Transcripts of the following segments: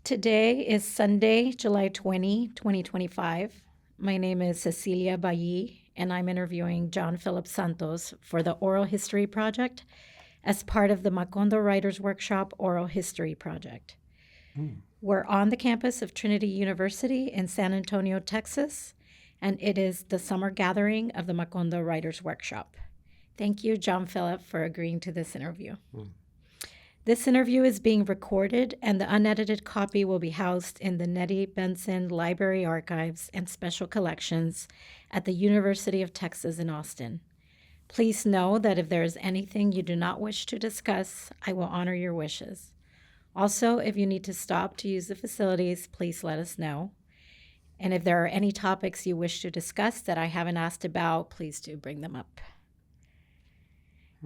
Today is Sunday, July 2025. My name is Cecilia Ballí, and I'm interviewing John Philip Santos for the Oral History Project as part of the Macondo Writers Workshop Oral History Project. We're on the campus of Trinity University in San Antonio, Texas, and it is the summer gathering of the Macondo Writers Workshop. Thank you, John Philip, for agreeing to this interview. This interview is being recorded, and the unedited copy will be housed in the Nettie Benson Library Archives and Special Collections at the University of Texas in Austin. Please know that if there is anything you do not wish to discuss, I will honor your wishes. Also, if you need to stop to use the facilities, please let us know. And if there are any topics you wish to discuss that I haven't asked about, please do bring them up.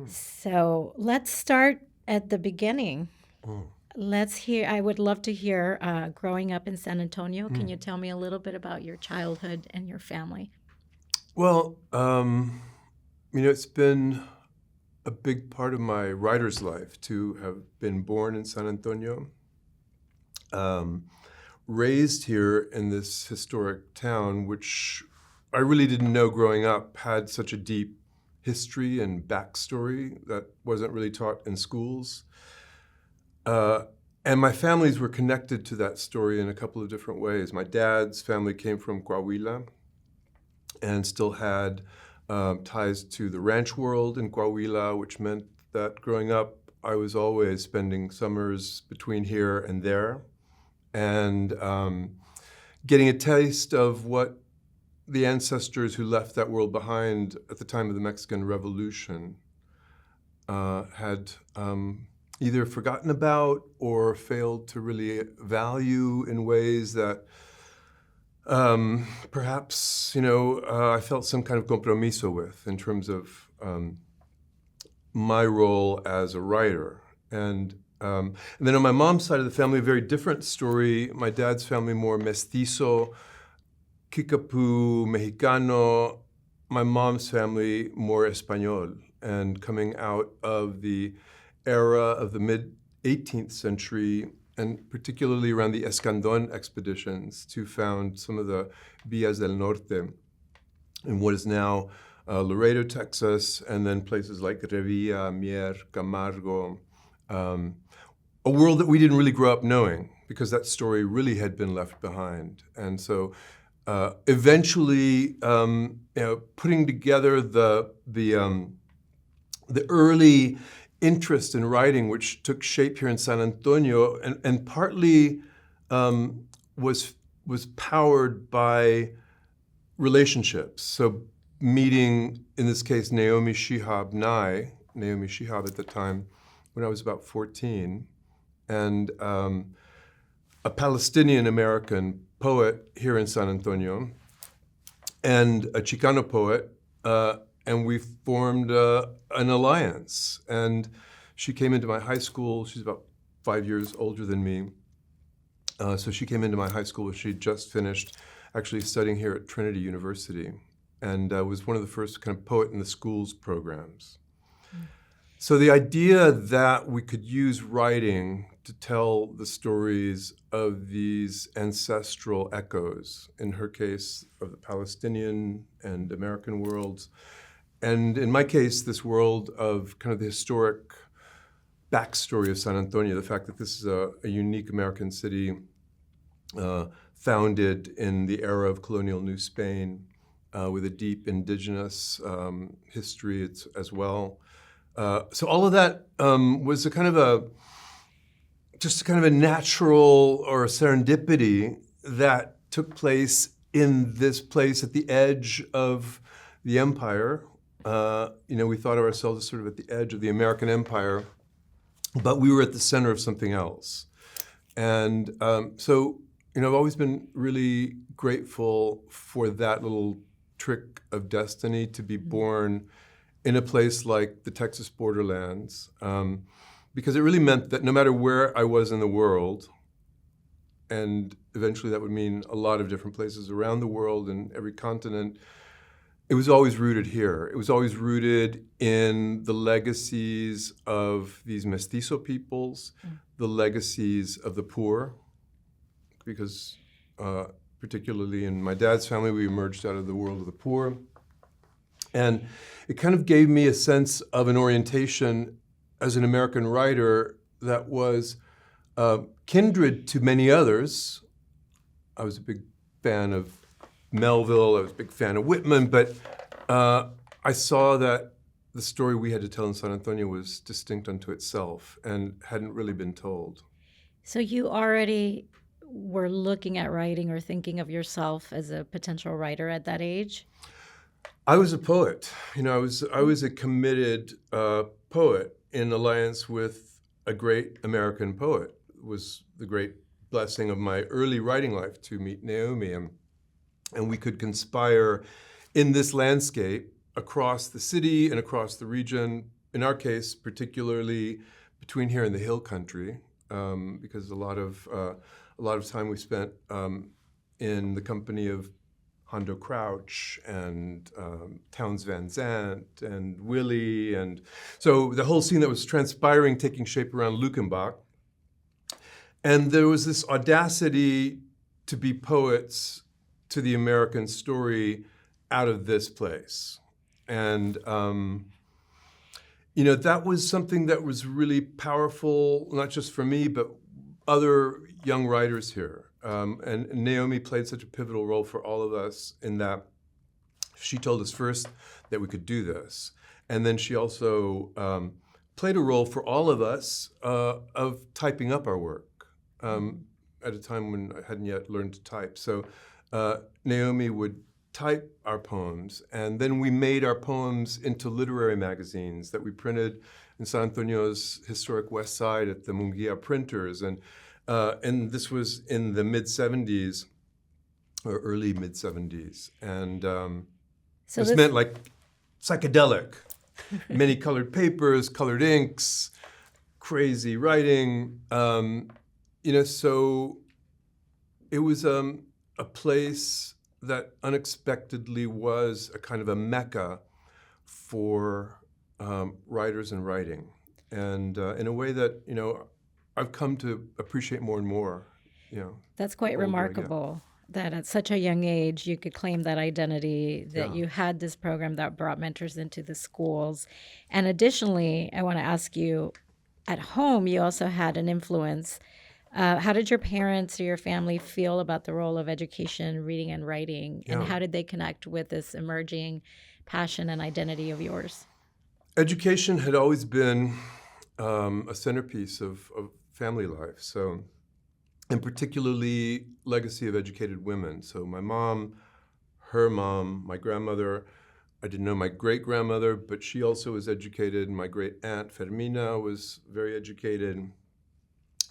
So let's start at the beginning. I would love to hear growing up in San Antonio. Can you tell me a little bit about your childhood and your family? Well, it's been a big part of my writer's life to have been born in San Antonio, raised here in this historic town, which I really didn't know growing up had such a deep history and backstory that wasn't really taught in schools. And my families were connected to that story in a couple of different ways. My dad's family came from Coahuila and still had ties to the ranch world in Coahuila, which meant that growing up, I was always spending summers between here and there and getting a taste of what the ancestors who left that world behind at the time of the Mexican Revolution had either forgotten about or failed to really value in ways that perhaps, I felt some kind of compromiso with in terms of my role as a writer. And then on my mom's side of the family, a very different story. My dad's family, more mestizo, Kickapoo, Mexicano. My mom's family, more Español, and coming out of the era of the mid-18th century, and particularly around the Escandón expeditions to found some of the Villas del Norte in what is now Laredo, Texas, and then places like Revilla, Mier, Camargo, a world that we didn't really grow up knowing because that story really had been left behind. And so eventually, putting together the early interest in writing, which took shape here in San Antonio, and partly was powered by relationships. So meeting, in this case, Naomi Shihab at the time, when I was about 14, and a Palestinian-American poet here in San Antonio, and a Chicano poet, and we formed an alliance. And she came into my high school. She's about 5 years older than me. So she came into my high school. She'd just finished actually studying here at Trinity University, and was one of the first kind of poet in the schools programs. So the idea that we could use writing to tell the stories of these ancestral echoes, in her case, of the Palestinian and American worlds, and in my case, this world of kind of the historic backstory of San Antonio, the fact that this is a unique American city founded in the era of colonial New Spain with a deep indigenous history as well. So all of that was a kind of a natural or a serendipity that took place in this place at the edge of the empire. We thought of ourselves as sort of at the edge of the American empire, but we were at the center of something else. And so I've always been really grateful for that little trick of destiny to be born in a place like the Texas borderlands, because it really meant that no matter where I was in the world, and eventually that would mean a lot of different places around the world and every continent, it was always rooted here. It was always rooted in the legacies of these mestizo peoples, the legacies of the poor, because particularly in my dad's family, we emerged out of the world of the poor. And it kind of gave me a sense of an orientation as an American writer that was kindred to many others. I was a big fan of Melville, I was a big fan of Whitman, but I saw that the story we had to tell in San Antonio was distinct unto itself and hadn't really been told. So you already were looking at writing or thinking of yourself as a potential writer at that age? I was a poet. I was a committed poet in alliance with a great American poet. It was the great blessing of my early writing life to meet Naomi, and we could conspire in this landscape across the city and across the region, in our case, particularly between here and the Hill Country, because a lot of time we spent in the company of Hondo Crouch and Townes Van Zandt and Willie, and so the whole scene that was transpiring, taking shape around Luckenbach. And there was this audacity to be poets to the American story out of this place. And, that was something that was really powerful, not just for me, but other young writers here. And Naomi played such a pivotal role for all of us in that she told us first that we could do this. And then she also played a role for all of us of typing up our work at a time when I hadn't yet learned to type. So Naomi would type our poems, and then we made our poems into literary magazines that we printed in San Antonio's historic West Side at the Munguia printers. And this was in the mid-'70s, or early mid-'70s. And So this meant like psychedelic, many colored papers, colored inks, crazy writing. So it was a place that unexpectedly was a kind of a mecca for writers and writing. And in a way that, I've come to appreciate more and more, That's quite remarkable that at such a young age you could claim that identity, that you had this program that brought mentors into the schools. And additionally, I want to ask you, at home you also had an influence. How did your parents or your family feel about the role of education, reading and writing? And how did they connect with this emerging passion and identity of yours? Education had always been a centerpiece of family life. So, and particularly legacy of educated women. So my mom, her mom, my grandmother, I didn't know my great-grandmother, but she also was educated. My great-aunt, Fermina, was very educated.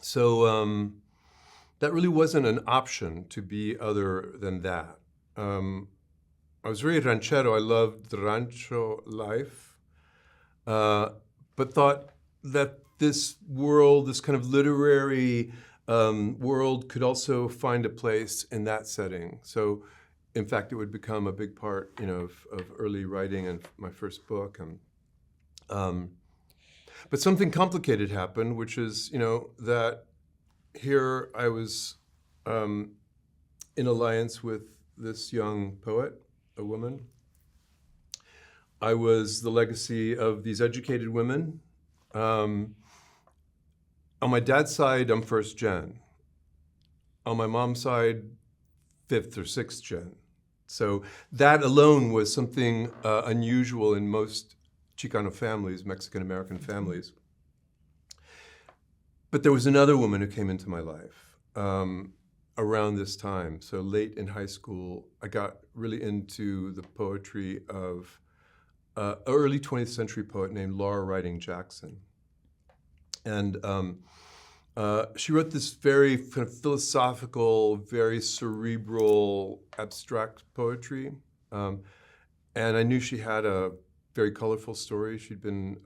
So that really wasn't an option to be other than that. I was very ranchero. I loved the rancho life, but thought that this world, this kind of literary world, could also find a place in that setting. So, in fact, it would become a big part, of early writing and my first book. And but something complicated happened, which is, that here I was in alliance with this young poet, a woman. I was the legacy of these educated women. On my dad's side, I'm first gen. On my mom's side, fifth or sixth gen. So that alone was something unusual in most Chicano families, Mexican-American families. But there was another woman who came into my life around this time. So late in high school, I got really into the poetry of an early 20th century poet named Laura Riding Jackson. And she wrote this very kind of philosophical, very cerebral, abstract poetry. And I knew she had a very colorful story. She'd been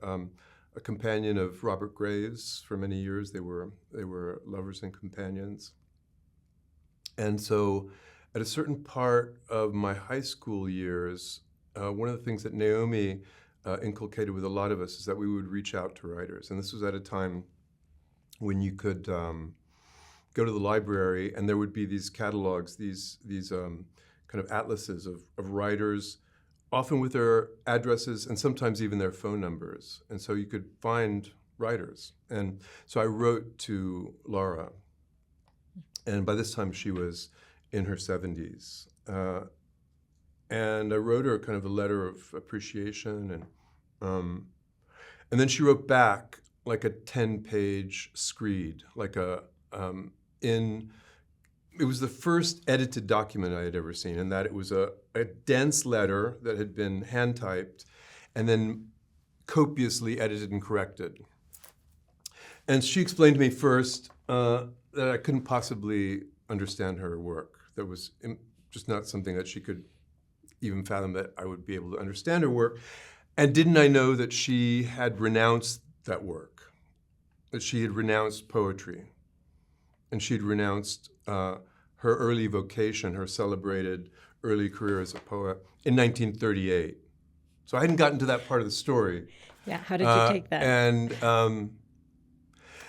a companion of Robert Graves for many years. They were lovers and companions. And so at a certain part of my high school years, one of the things that Naomi inculcated with a lot of us is that we would reach out to writers. And this was at a time when you could go to the library, and there would be these catalogs, these kind of atlases of writers, often with their addresses and sometimes even their phone numbers. And so you could find writers. And so I wrote to Laura. And by this time she was in her 70s. And I wrote her kind of a letter of appreciation. And then she wrote back like a 10-page screed, like it was the first edited document I had ever seen, in that it was a dense letter that had been hand-typed and then copiously edited and corrected. And she explained to me first that I couldn't possibly understand her work. That was just not something that she could even fathom, that I would be able to understand her work. And didn't I know that she had renounced that work, that she had renounced poetry, and she'd renounced her early vocation, her celebrated early career as a poet in 1938. So I hadn't gotten to that part of the story. Yeah, how did you take that?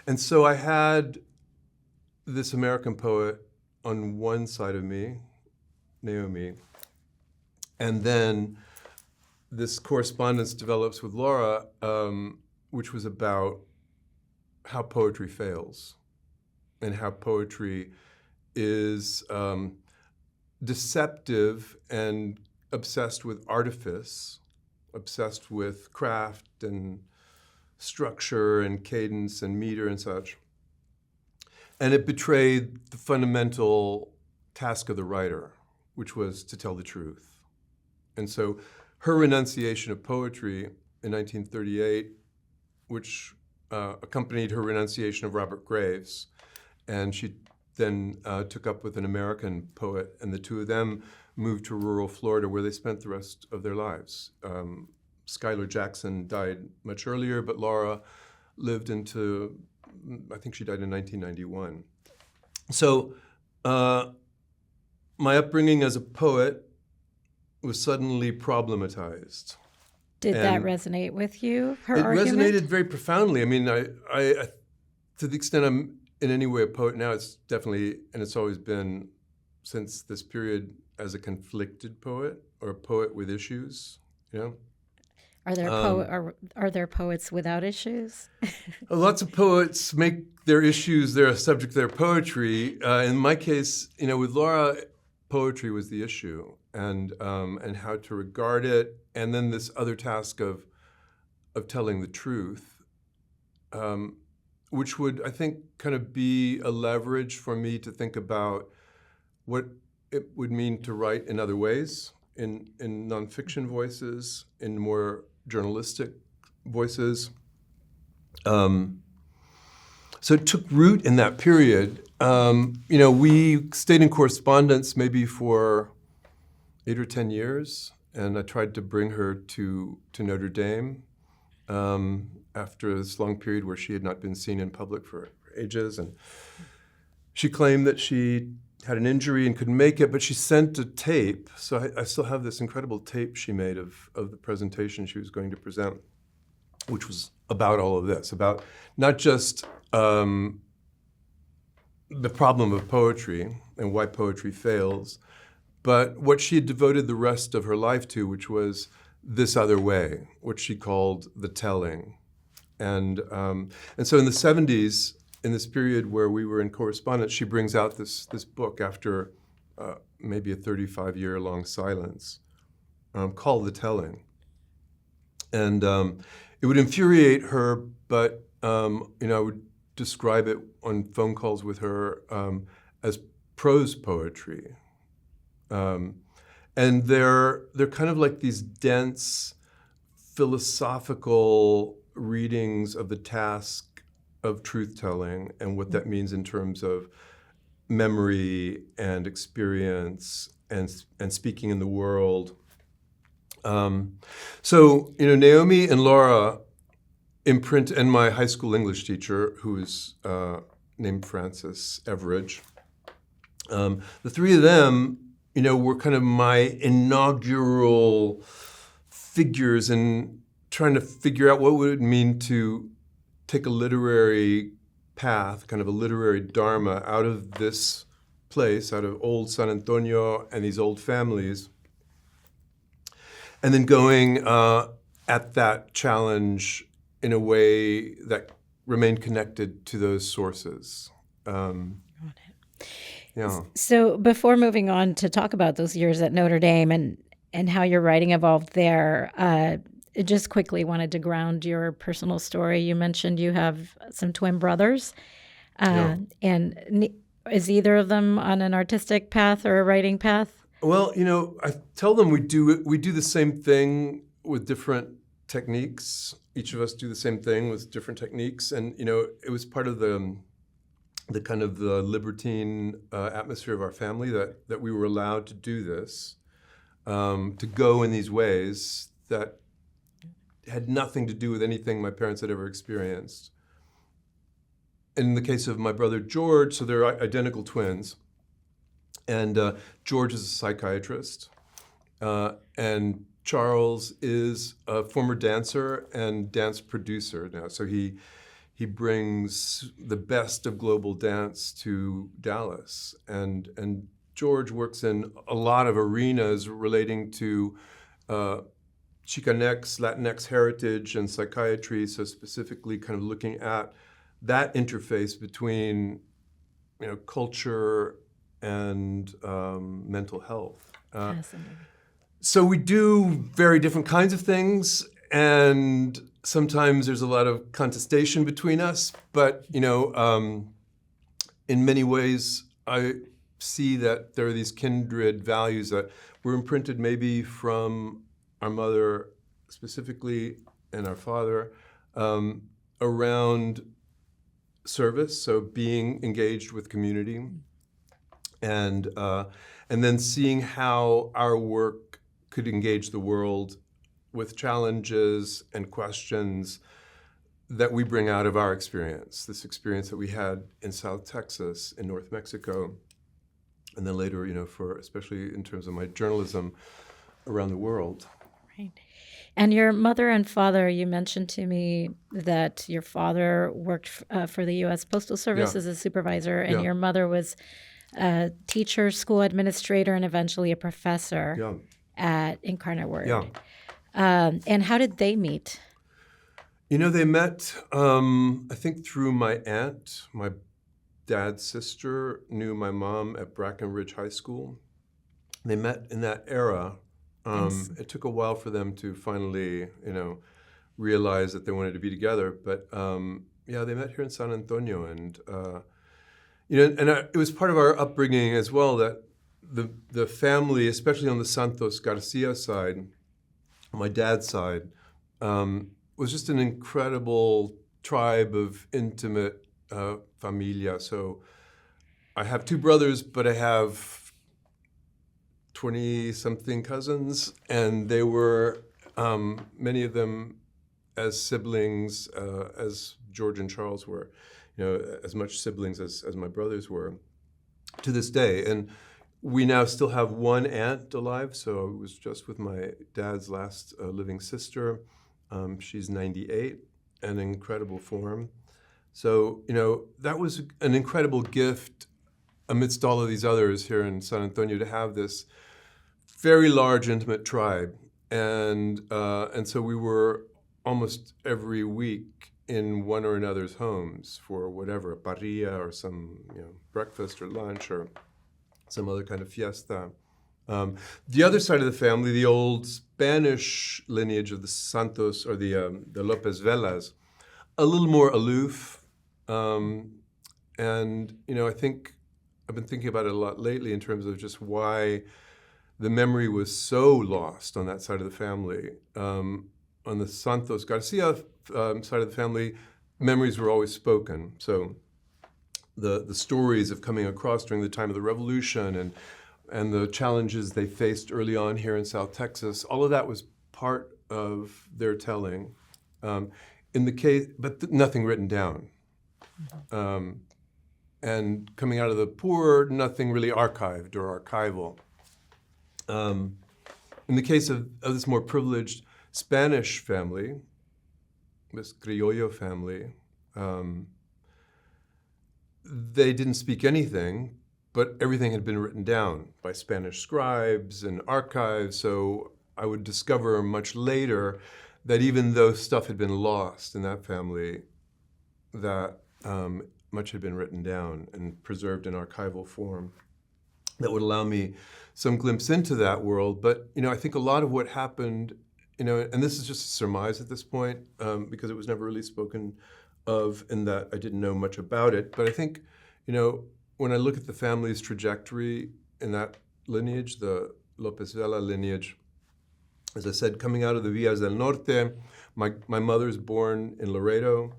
And so I had this American poet on one side of me, Naomi, and then this correspondence develops with Laura, which was about how poetry fails and how poetry is deceptive and obsessed with artifice, obsessed with craft and structure and cadence and meter and such. And it betrayed the fundamental task of the writer, which was to tell the truth. And so her renunciation of poetry in 1938, which accompanied her renunciation of Robert Graves, and she then took up with an American poet, and the two of them moved to rural Florida, where they spent the rest of their lives. Schuyler Jackson died much earlier, but Laura lived into, I think she died in 1991. So my upbringing as a poet was suddenly problematized. Did that resonate with you, her It argument? resonated very profoundly. I mean, I to the extent I'm in any way a poet now, it's definitely, and it's always been since this period, as a conflicted poet or a poet with issues, you know? Are there poets without issues? Lots of poets make their issues their subject of their poetry. In my case, you know, with Laura, poetry was the issue, and how to regard it, and then this other task of telling the truth, which would, I think, kind of be a leverage for me to think about what it would mean to write in other ways, in nonfiction voices, in more journalistic voices. So it took root in that period. You know, we stayed in correspondence maybe for 8 or 10 years, and I tried to bring her to Notre Dame after this long period where she had not been seen in public for ages. And she claimed that she had an injury and couldn't make it, but she sent a tape. So I still have this incredible tape she made of the presentation she was going to present, which was about all of this, about not just the problem of poetry and why poetry fails, but what she had devoted the rest of her life to, which was this other way, which she called the telling. And so in the 70s, in this period where we were in correspondence, she brings out this book after maybe a 35-year-long silence called The Telling. And it would infuriate her, but you know, I would describe it on phone calls with her as prose poetry. And they're kind of like these dense philosophical readings of the task of truth-telling and what that means in terms of memory and experience and speaking in the world. So, you know, Naomi and Laura imprint, and my high school English teacher, who is named Frances Everidge, the three of them, you know, were kind of my inaugural figures in trying to figure out what would it mean to take a literary path, kind of a literary dharma, out of this place, out of old San Antonio and these old families, and then going at that challenge in a way that remained connected to those sources. Yeah. So before moving on to talk about those years at Notre Dame and how your writing evolved there, just quickly wanted to ground your personal story. You mentioned you have some twin brothers. And is either of them on an artistic path or a writing path? Well, I tell them we do the same thing with different techniques. Each of us do the same thing with different techniques, and it was part of the kind of the libertine atmosphere of our family that we were allowed to do this, to go in these ways that had nothing to do with anything my parents had ever experienced. In the case of my brother George, so they're identical twins, and George is a psychiatrist, and Charles is a former dancer and dance producer now. So he brings the best of global dance to Dallas, and George works in a lot of arenas relating to Chicanx, Latinx heritage and psychiatry, so specifically kind of looking at that interface between culture and mental health. Fascinating. So we do very different kinds of things, and sometimes there's a lot of contestation between us, but in many ways I see that there are these kindred values that were imprinted maybe from our mother specifically and our father around service, so being engaged with community, and then seeing how our work could engage the world with challenges and questions that we bring out of our experience, this experience that we had in South Texas, in North Mexico, and then later, for especially in terms of my journalism around the world. Right. And your mother and father, you mentioned to me that your father worked for the U.S. Postal Service as a supervisor, and your mother was a teacher, school administrator, and eventually a professor at Incarnate Word. Yeah. And how did they meet? They met, I think, through my aunt. My dad's sister knew my mom at Brackenridge High School. They met in that era. It took a while for them to finally, realize that they wanted to be together. But they met here in San Antonio, and it was part of our upbringing as well that the family, especially on the Santos Garcia side, my dad's side, was just an incredible tribe of intimate familia. So I have two brothers, but I have 20-something cousins, and they were, many of them as siblings as George and Charles were, as much siblings as my brothers were to this day. And we now still have one aunt alive, so I was just with my dad's last living sister. She's 98, an incredible form. So, that was an incredible gift amidst all of these others here in San Antonio to have this very large, intimate tribe. And so we were almost every week in one or another's homes for whatever, a parrilla or some breakfast or lunch or some other kind of fiesta. The other side of the family, the old Spanish lineage of the Santos or the Lopez Velas, a little more aloof. And, I think I've been thinking about it a lot lately in terms of just why the memory was so lost on that side of the family. On the Santos Garcia side of the family, memories were always spoken. So the stories of coming across during the time of the Revolution and the challenges they faced early on here in South Texas, all of that was part of their telling. In the case, but nothing written down. And coming out of the poor, nothing really archived or archival. In the case of this more privileged Spanish family, this Criollo family, they didn't speak anything, but everything had been written down by Spanish scribes and archives. So I would discover much later that even though stuff had been lost in that family, that much had been written down and preserved in archival form that would allow me some glimpse into that world. But, I think a lot of what happened, and this is just a surmise at this point, because it was never really spoken of and that I didn't know much about it. But I think, when I look at the family's trajectory in that lineage, the Lopez Vela lineage, as I said, coming out of the Villas del Norte, my mother's born in Laredo,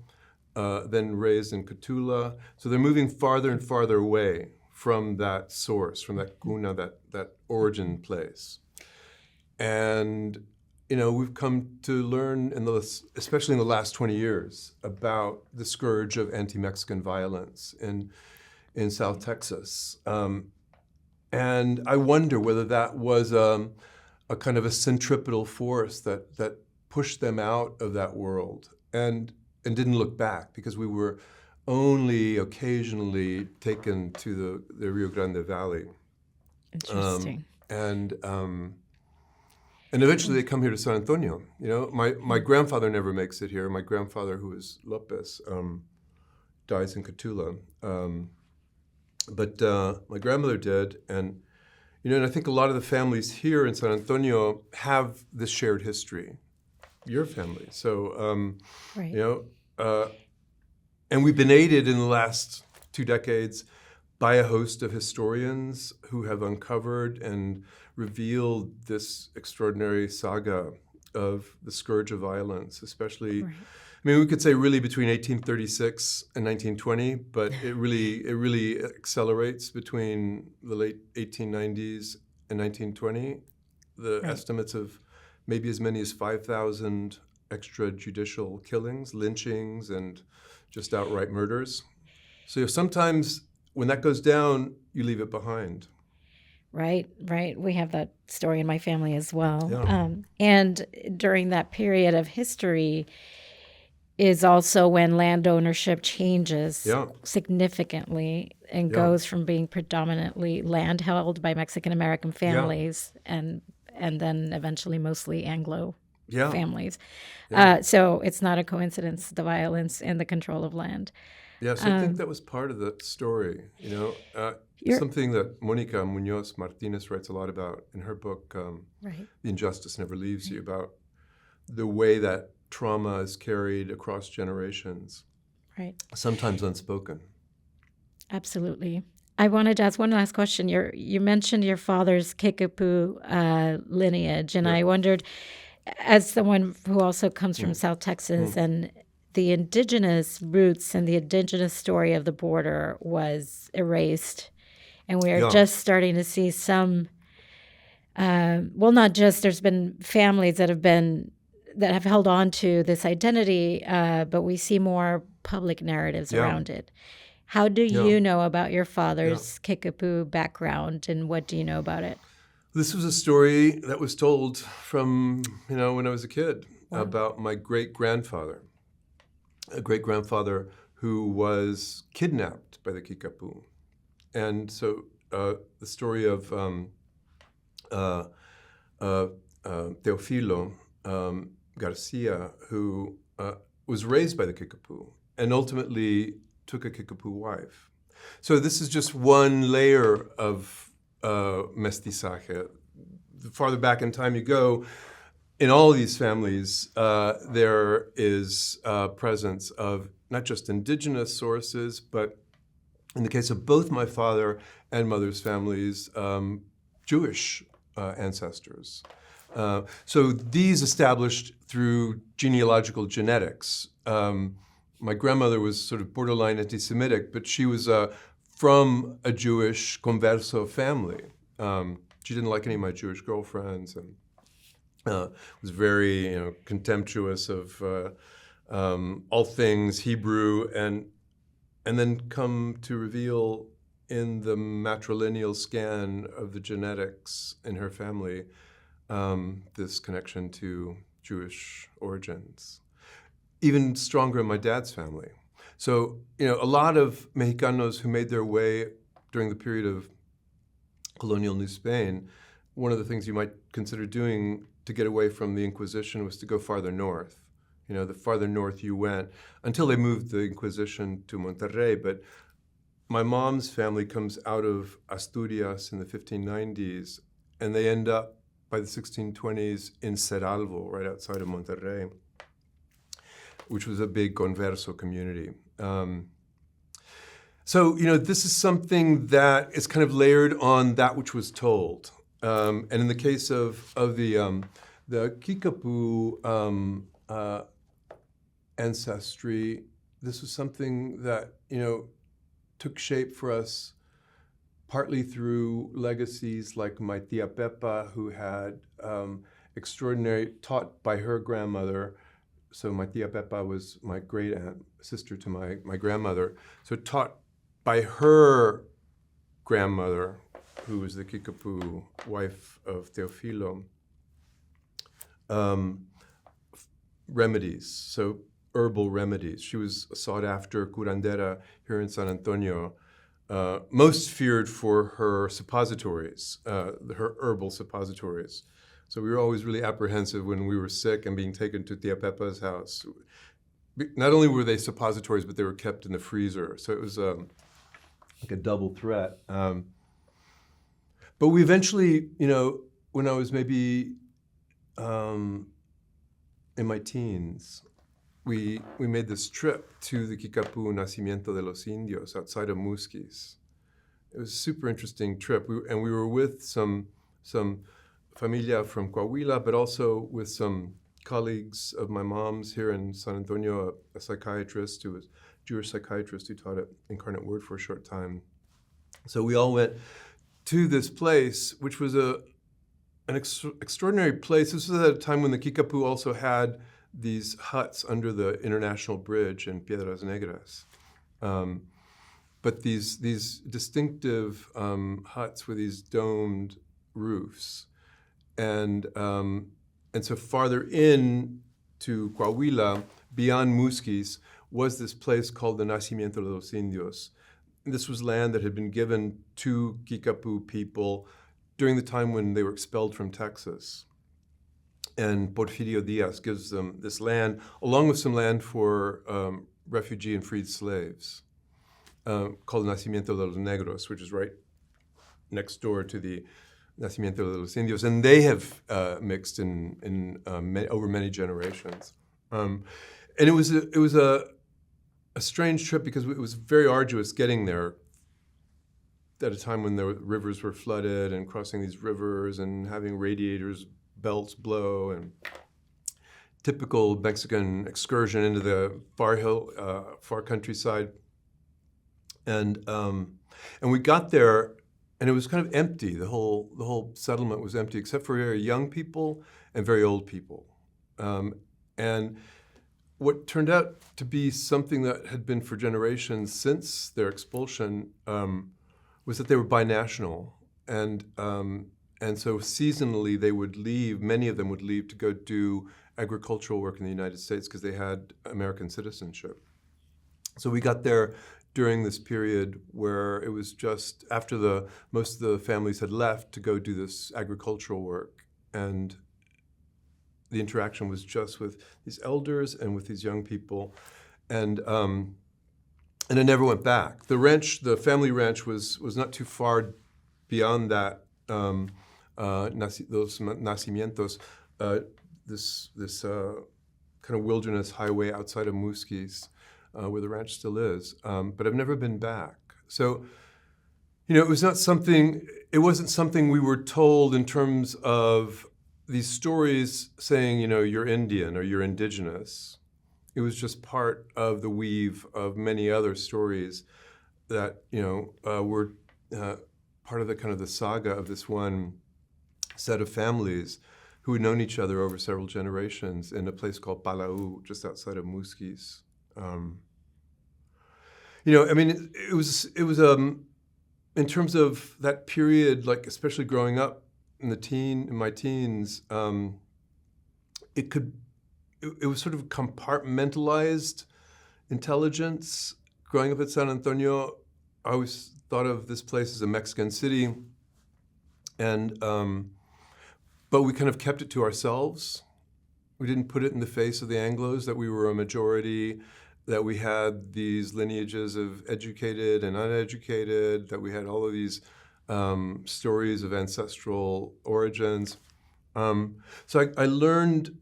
then raised in Cotula. So they're moving farther and farther away from that source, from that cuna, that origin place. And, we've come to learn, especially in the last 20 years, about the scourge of anti-Mexican violence in South Texas. And I wonder whether that was a kind of a centripetal force that pushed them out of that world and didn't look back, because we were only occasionally taken to the Rio Grande Valley. Interesting. And eventually they come here to San Antonio. My grandfather never makes it here. My grandfather, who is Lopez, dies in Cotula. But my grandmother did, and I think a lot of the families here in San Antonio have this shared history. Your family, so Right. And we've been aided in the last 2 decades by a host of historians who have uncovered and revealed this extraordinary saga of the scourge of violence, especially. Right. I mean, we could say really between 1836 and 1920, but it really accelerates between the late 1890s and 1920. The Right. estimates of maybe as many as 5,000 extrajudicial killings, lynchings, and just outright murders. So sometimes when that goes down, you leave it behind. Right. We have that story in my family as well. Yeah. And during that period of history is also when land ownership changes Yeah. significantly and Yeah. goes from being predominantly land held by Mexican American families and then eventually mostly Anglo Yeah. families. Yeah. So it's not a coincidence, the violence and the control of land. Yes, I think that was part of the story. Something that Mónica Muñoz Martínez writes a lot about in her book, Right. The Injustice Never Leaves You, about the way that trauma is carried across generations, Right. sometimes unspoken. Absolutely. I wanted to ask one last question. You mentioned your father's Kickapoo lineage, and Yeah. I wondered, as someone who also comes from South Texas, and the indigenous roots and the indigenous story of the border was erased, and we are Yeah. just starting to see some. Not just, there's been families that have held on to this identity, but we see more public narratives Yeah. around it. How do Yeah. you know about your father's Kickapoo background, and what do you know about it? This was a story that was told from, when I was a kid, about my great-grandfather, a great-grandfather who was kidnapped by the Kickapoo. And so the story of Teofilo Garcia, who was raised by the Kickapoo and ultimately took a Kickapoo wife. So this is just one layer of mestizaje. The farther back in time you go, in all these families, there is presence of not just indigenous sources, but in the case of both my father and mother's families, Jewish ancestors. So these established through genealogical genetics. My grandmother was sort of borderline anti-Semitic, but she was from a Jewish converso family. She didn't like any of my Jewish girlfriends and was very contemptuous of all things Hebrew, and then come to reveal in the matrilineal scan of the genetics in her family this connection to Jewish origins. Even stronger in my dad's family. So, a lot of Mexicanos who made their way during the period of colonial New Spain, one of the things you might consider doing to get away from the Inquisition was to go farther north. The farther north you went, until they moved the Inquisition to Monterrey. But my mom's family comes out of Asturias in the 1590s, and they end up by the 1620s in Cerralvo, right outside of Monterrey, which was a big converso community. So, this is something that is kind of layered on that which was told. And in the case of the Kickapoo ancestry, this was something that, took shape for us partly through legacies like my tia Pepa, who had taught by her grandmother. So my tia Pepa was my great aunt, sister to my grandmother. So taught by her grandmother, who was the Kickapoo wife of Teofilo, remedies, so herbal remedies. She was a sought-after curandera here in San Antonio, most feared for her suppositories, her herbal suppositories. So we were always really apprehensive when we were sick and being taken to Tia Pepa's house. Not only were they suppositories, but they were kept in the freezer. So it was like a double threat. But we eventually, when I was maybe in my teens, we made this trip to the Kickapoo Nacimiento de los Indios outside of Musquis. It was a super interesting trip. We were with some familia from Coahuila, but also with some colleagues of my mom's here in San Antonio, a psychiatrist who was a Jewish psychiatrist who taught at Incarnate Word for a short time. So we all went to this place, which was an extraordinary place. This was at a time when the Kickapoo also had these huts under the International Bridge in Piedras Negras. But these distinctive huts with these domed roofs. And so farther in to Coahuila, beyond Musquis, was this place called the Nacimiento de los Indios. And this was land that had been given to Kickapoo people during the time when they were expelled from Texas. And Porfirio Diaz gives them this land, along with some land for refugee and freed slaves, called Nacimiento de los Negros, which is right next door to the Nacimiento de los Indios. And they have mixed over many generations. And it was a strange trip because it was very arduous getting there at a time when the rivers were flooded and crossing these rivers and having radiators belts blow, and typical Mexican excursion into the far countryside. And we got there, and it was kind of empty. The whole settlement was empty, except for very young people and very old people. And what turned out to be something that had been for generations since their expulsion was that they were binational. And so seasonally they would leave, many of them would leave to go do agricultural work in the United States because they had American citizenship. So we got there during this period where it was just after most of the families had left to go do this agricultural work. And the interaction was just with these elders and with these young people. And I never went back. The family ranch was not too far beyond that. Those nacimientos, this kind of wilderness highway outside of Musquis, where the ranch still is. But I've never been back. So, it wasn't something we were told in terms of these stories saying, you're Indian or you're indigenous. It was just part of the weave of many other stories that, were part of the saga of this one set of families who had known each other over several generations in a place called Palau, just outside of Musquis. It was in terms of that period, like especially growing up in my teens, it was sort of compartmentalized intelligence. Growing up at San Antonio, I always thought of this place as a Mexican city, and but we kind of kept it to ourselves. We didn't put it in the face of the Anglos that we were a majority, that we had these lineages of educated and uneducated, that we had all of these stories of ancestral origins. So I learned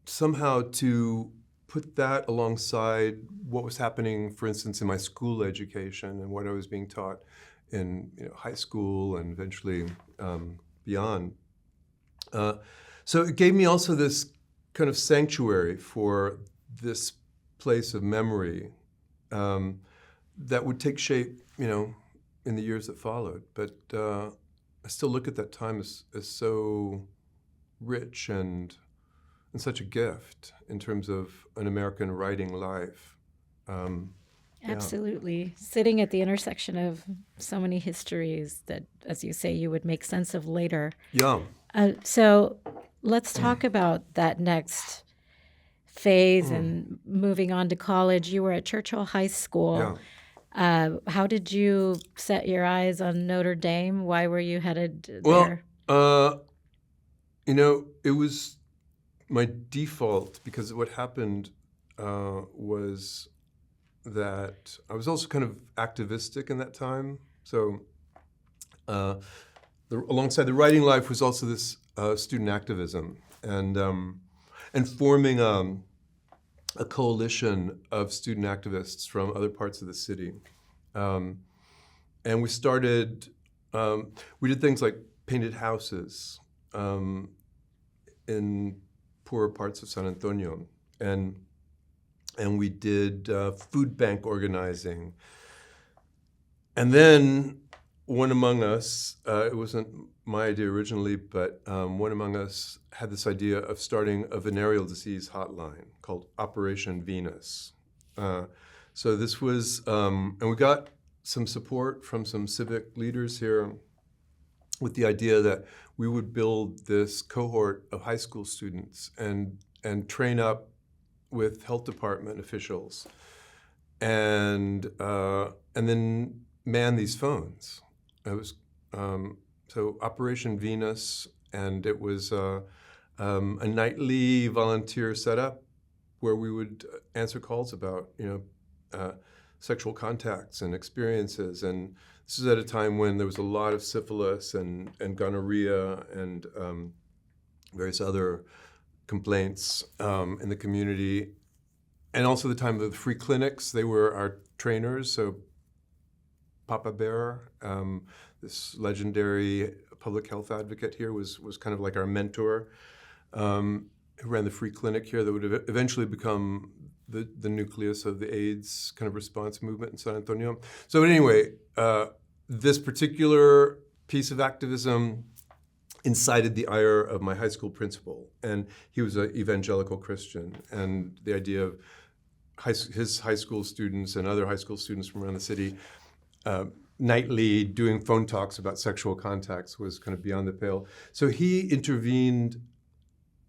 somehow to put that alongside what was happening, for instance, in my school education and what I was being taught in high school and eventually beyond. So it gave me also this kind of sanctuary for this place of memory that would take shape, in the years that followed. But I still look at that time as so rich and such a gift in terms of an American writing life. Absolutely. Sitting at the intersection of so many histories that, as you say, you would make sense of later. Yeah. So let's talk about that next phase and moving on to college. You were at Churchill High School. Yeah. How did you set your eyes on Notre Dame? Why were you headed there? Well, it was my default, because what happened was that I was also kind of activistic in that time. So alongside the writing life was also this student activism and forming a coalition of student activists from other parts of the city. And we started, we did things like painted houses in poorer parts of San Antonio. And we did food bank organizing. And then one among us, it wasn't my idea originally, but one among us had this idea of starting a venereal disease hotline called Operation Venus. So this was, and we got some support from some civic leaders here with the idea that we would build this cohort of high school students and train up with health department officials and then man these phones. It was so Operation Venus, and it was a nightly volunteer setup where we would answer calls about sexual contacts and experiences. And this is at a time when there was a lot of syphilis and gonorrhea and various other complaints in the community. And also the time of the free clinics. They were our trainers. So Papa Bear, this legendary public health advocate here, was kind of like our mentor, who ran the free clinic here that would eventually become the nucleus of the AIDS kind of response movement in San Antonio. So anyway, this particular piece of activism incited the ire of my high school principal, and he was an evangelical Christian, and the idea of his high school students and other high school students from around the city nightly doing phone talks about sexual contacts was kind of beyond the pale. So he intervened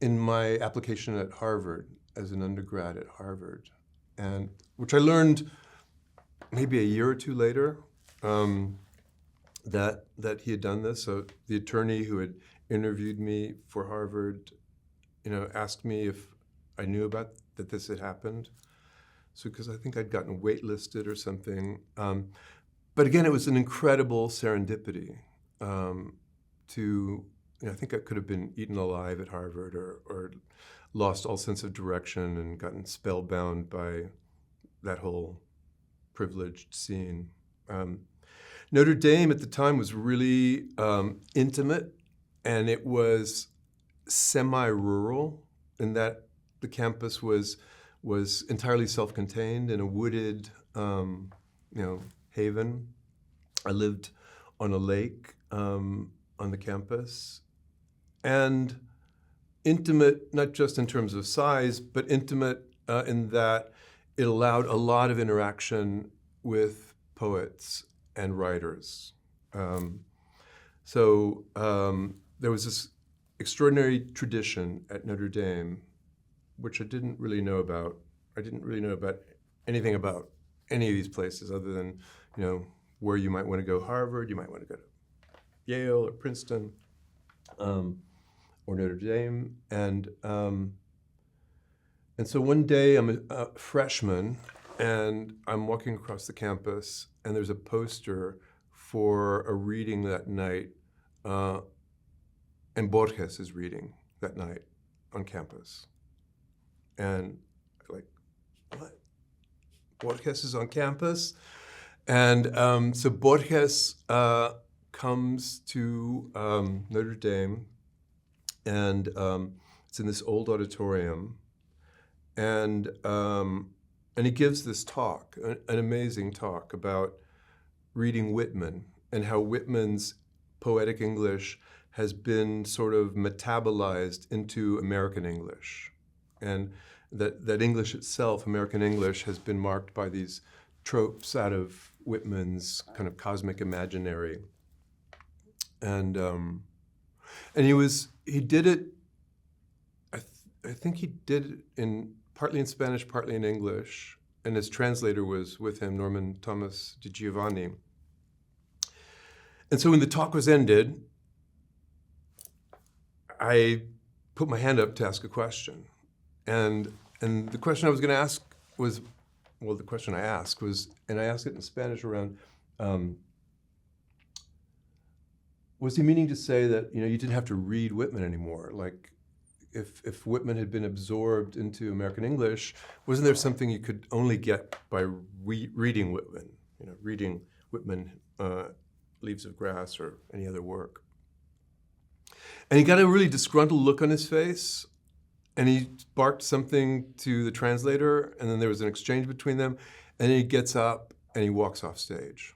in my application at Harvard as an undergrad at Harvard, and which I learned maybe a year or two later that he had done this. So the attorney who had interviewed me for Harvard, asked me if I knew about that this had happened. So because I think I'd gotten waitlisted or something. But again, it was an incredible serendipity I think I could have been eaten alive at Harvard or lost all sense of direction and gotten spellbound by that whole privileged scene. Notre Dame at the time was really intimate, and it was semi-rural in that the campus was entirely self-contained in a wooded, haven. I lived on a lake on the campus, and intimate not just in terms of size, but intimate in that it allowed a lot of interaction with poets and writers. So there was this extraordinary tradition at Notre Dame, which I didn't really know about. I didn't really know about anything about any of these places other than, where you might want to go. Harvard, you might want to go to Yale or Princeton, or Notre Dame. And so one day I'm a freshman and I'm walking across the campus and there's a poster for a reading that night, and Borges is reading that night on campus. And like, what? Borges is on campus? And so Borges comes to Notre Dame, and it's in this old auditorium, and he gives this talk, an amazing talk about reading Whitman and how Whitman's poetic English has been sort of metabolized into American English, and that English itself, American English, has been marked by these tropes out of Whitman's kind of cosmic imaginary. And he did it, I think he did it partly in Spanish, partly in English, and his translator was with him, Norman Thomas Di Giovanni. And so when the talk was ended, I put my hand up to ask a question. And the question I was going to ask was, well, the question I asked was, and I asked it in Spanish around, was he meaning to say that, you didn't have to read Whitman anymore? Like, if Whitman had been absorbed into American English, wasn't there something you could only get by reading Whitman? Reading Whitman, Leaves of Grass, or any other work. And he got a really disgruntled look on his face, and he barked something to the translator, and then there was an exchange between them, and then he gets up and he walks off stage.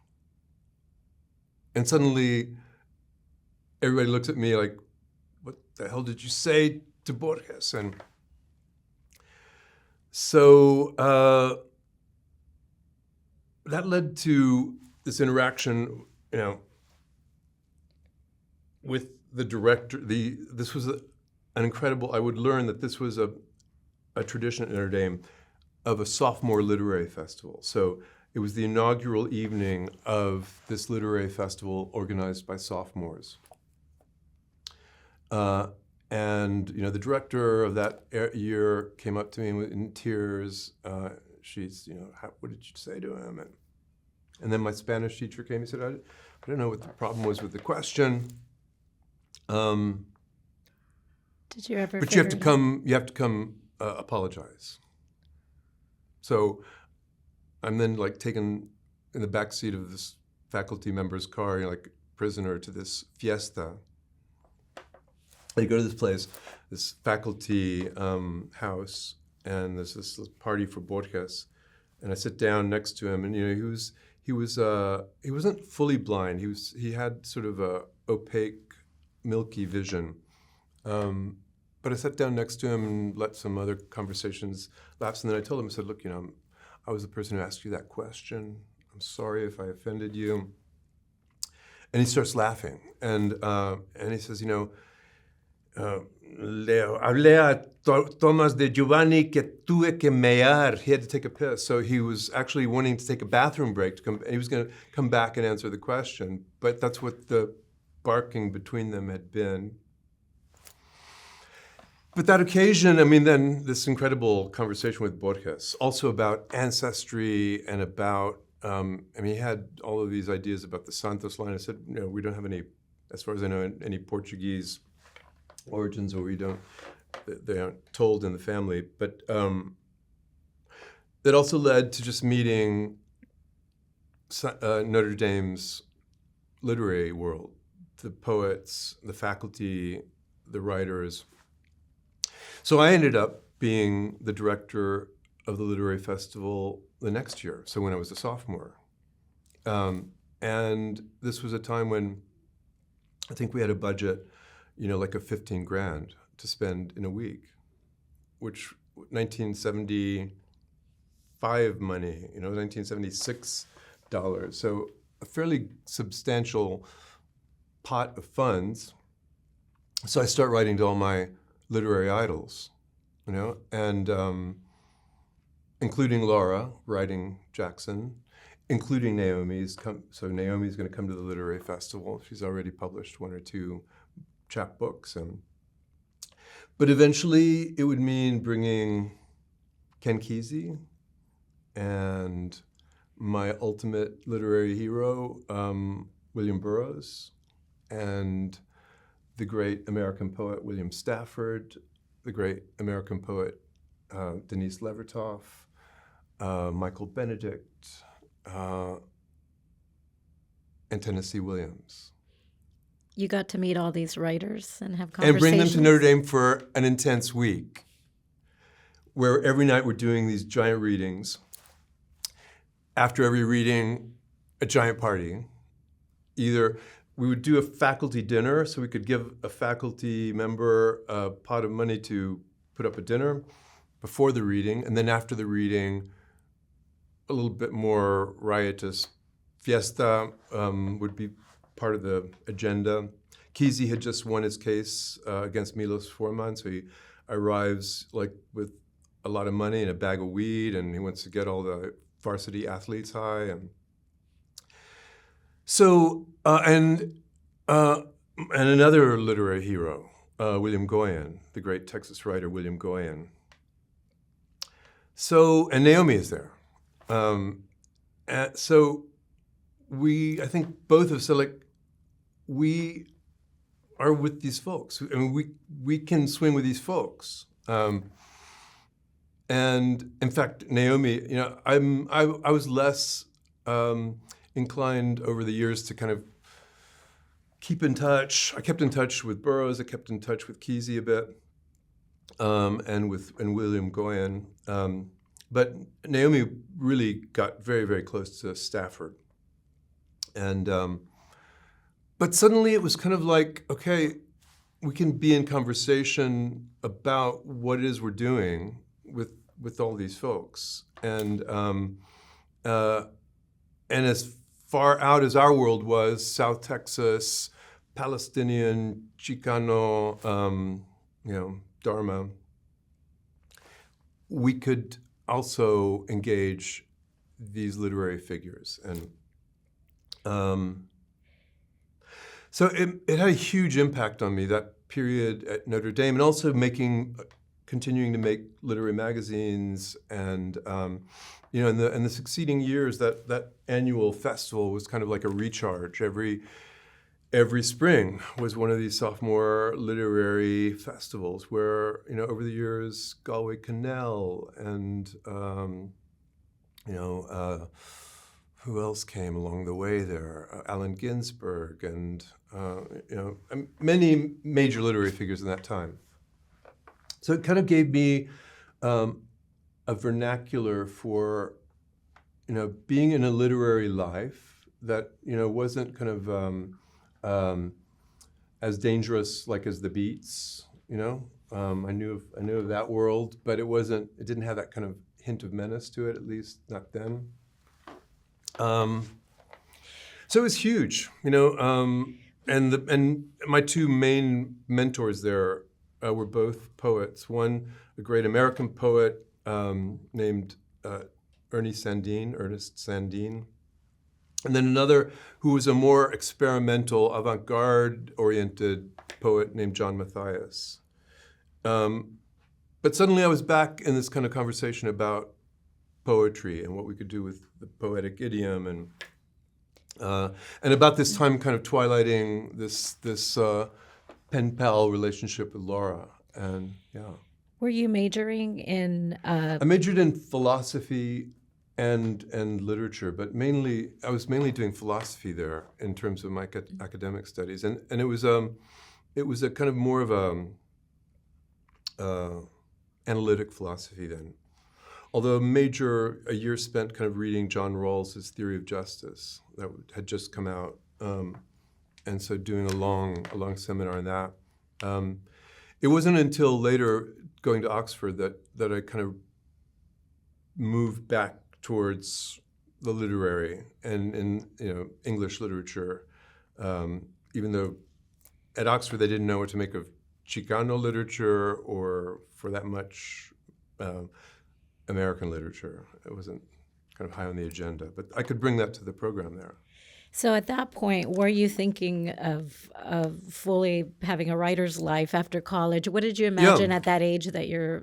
And suddenly, everybody looks at me like, what the hell did you say to Borges? And so that led to this interaction, with the director. This was an incredible, I would learn that this was a tradition at Notre Dame of a sophomore literary festival. So it was the inaugural evening of this literary festival organized by sophomores. And the director of that year came up to me in tears. She's, what did you say to him? And then my Spanish teacher came and said, I don't know what the problem was with the question. Did you ever? But you have to come apologize. So I'm then taken in the back seat of this faculty member's car, like prisoner, to this fiesta. I go to this place, this faculty house, and there's this party for Borges, and I sit down next to him, and he wasn't fully blind. He had sort of a opaque, milky vision. But I sat down next to him and let some other conversations lapse, and then I told him, I said, look, I was the person who asked you that question. I'm sorry if I offended you. And he starts laughing, and he says, Leo, hablé a Thomas de Giovanni que tuve que mear. He had to take a piss, so he was actually wanting to take a bathroom break. He was going to come back and answer the question, but that's what the barking between them had been. But that occasion, then this incredible conversation with Borges, also about ancestry and about, he had all of these ideas about the Santos line. I said, we don't have any, as far as I know, any Portuguese origins, or they aren't told in the family. But that also led to just meeting Notre Dame's literary world, the poets, the faculty, the writers. So I ended up being the director of the literary festival the next year, so when I was a sophomore. And this was a time when I think we had a budget, like of $15,000 to spend in a week, which 1975 money, $1976. So a fairly substantial pot of funds. So I start writing to all my literary idols, and including Laura writing Jackson, including Naomi's. So Naomi's going to come to the literary festival. She's already published 1 or 2 chapbooks. But eventually it would mean bringing Ken Kesey and my ultimate literary hero, William Burroughs, and the great American poet William Stafford, the great American poet Denise Levertov, Michael Benedict, and Tennessee Williams. You got to meet all these writers and have conversations. And bring them to Notre Dame for an intense week, where every night we're doing these giant readings. After every reading, a giant party. Either we would do a faculty dinner, so we could give a faculty member a pot of money to put up a dinner before the reading, and then after the reading, a little bit more riotous fiesta would be part of the agenda. Kesey had just won his case against Milos Forman, so he arrives like with a lot of money and a bag of weed, and he wants to get all the varsity athletes high. And so, and another literary hero, William Goyen, the great Texas writer William Goyen. So, and Naomi is there. So I think both of us are like, we are with these folks. I mean, we can swing with these folks. And in fact, Naomi, I was less inclined over the years to kind of keep in touch. I kept in touch with Burroughs. I kept in touch with Kesey a bit, and William Goyen. But Naomi really got very, very close to Stafford. And but suddenly it was kind of like, okay, we can be in conversation about what it is we're doing with all these folks. And as far out as our world was, South Texas, Palestinian, Chicano, Dharma, we could also engage these literary figures. And so it had a huge impact on me, that period at Notre Dame, and also continuing to make literary magazines, and in the succeeding years, that annual festival was kind of like a recharge. Every spring was one of these sophomore literary festivals where, over the years, Galway Connell and who else came along the way there? Allen Ginsberg and many major literary figures in that time. So it kind of gave me a vernacular for, being in a literary life that, wasn't kind of as dangerous like as the Beats. I knew of that world, but it didn't have that kind of hint of menace to it, at least not then. So it was huge, and my two main mentors there were both poets. One, a great American poet named Ernest Sandin, and then another who was a more experimental, avant-garde-oriented poet named John Matthias. But suddenly I was back in this kind of conversation about poetry and what we could do with the poetic idiom, and about this time kind of twilighting this pen pal relationship with Laura. And Were you majoring in? I majored in philosophy and literature, but I was mainly doing philosophy there in terms of my academic studies, and it was a kind of more of a analytic philosophy then. Although a year spent kind of reading John Rawls's Theory of Justice that had just come out, and so doing a long seminar on that. It wasn't until later, going to Oxford, that I kind of moved back towards the literary and in English literature, even though at Oxford they didn't know what to make of Chicano literature or, for that much, American literature. It wasn't kind of high on the agenda, but I could bring that to the program there. So at that point, were you thinking of fully having a writer's life after college? What did you imagine at that age that your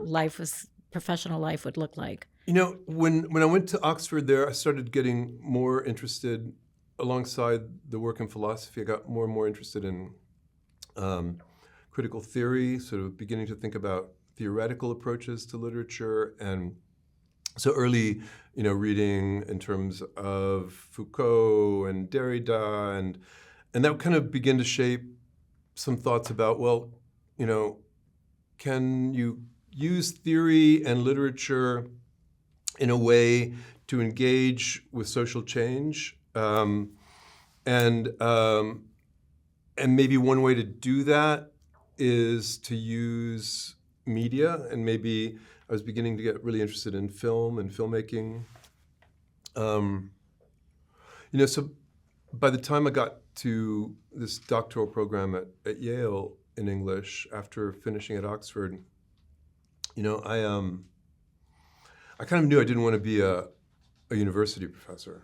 professional life would look like? You know, when I went to Oxford there, I started getting more interested, alongside the work in philosophy, I got more and more interested in critical theory, sort of beginning to think about theoretical approaches to literature. And so early, reading in terms of Foucault and Derrida, and that kind of began to shape some thoughts about, well, can you use theory and literature in a way to engage with social change? And maybe one way to do that is to use media, and maybe I was beginning to get really interested in film and filmmaking. So by the time I got to this doctoral program at Yale in English, after finishing at Oxford, I kind of knew I didn't want to be a university professor,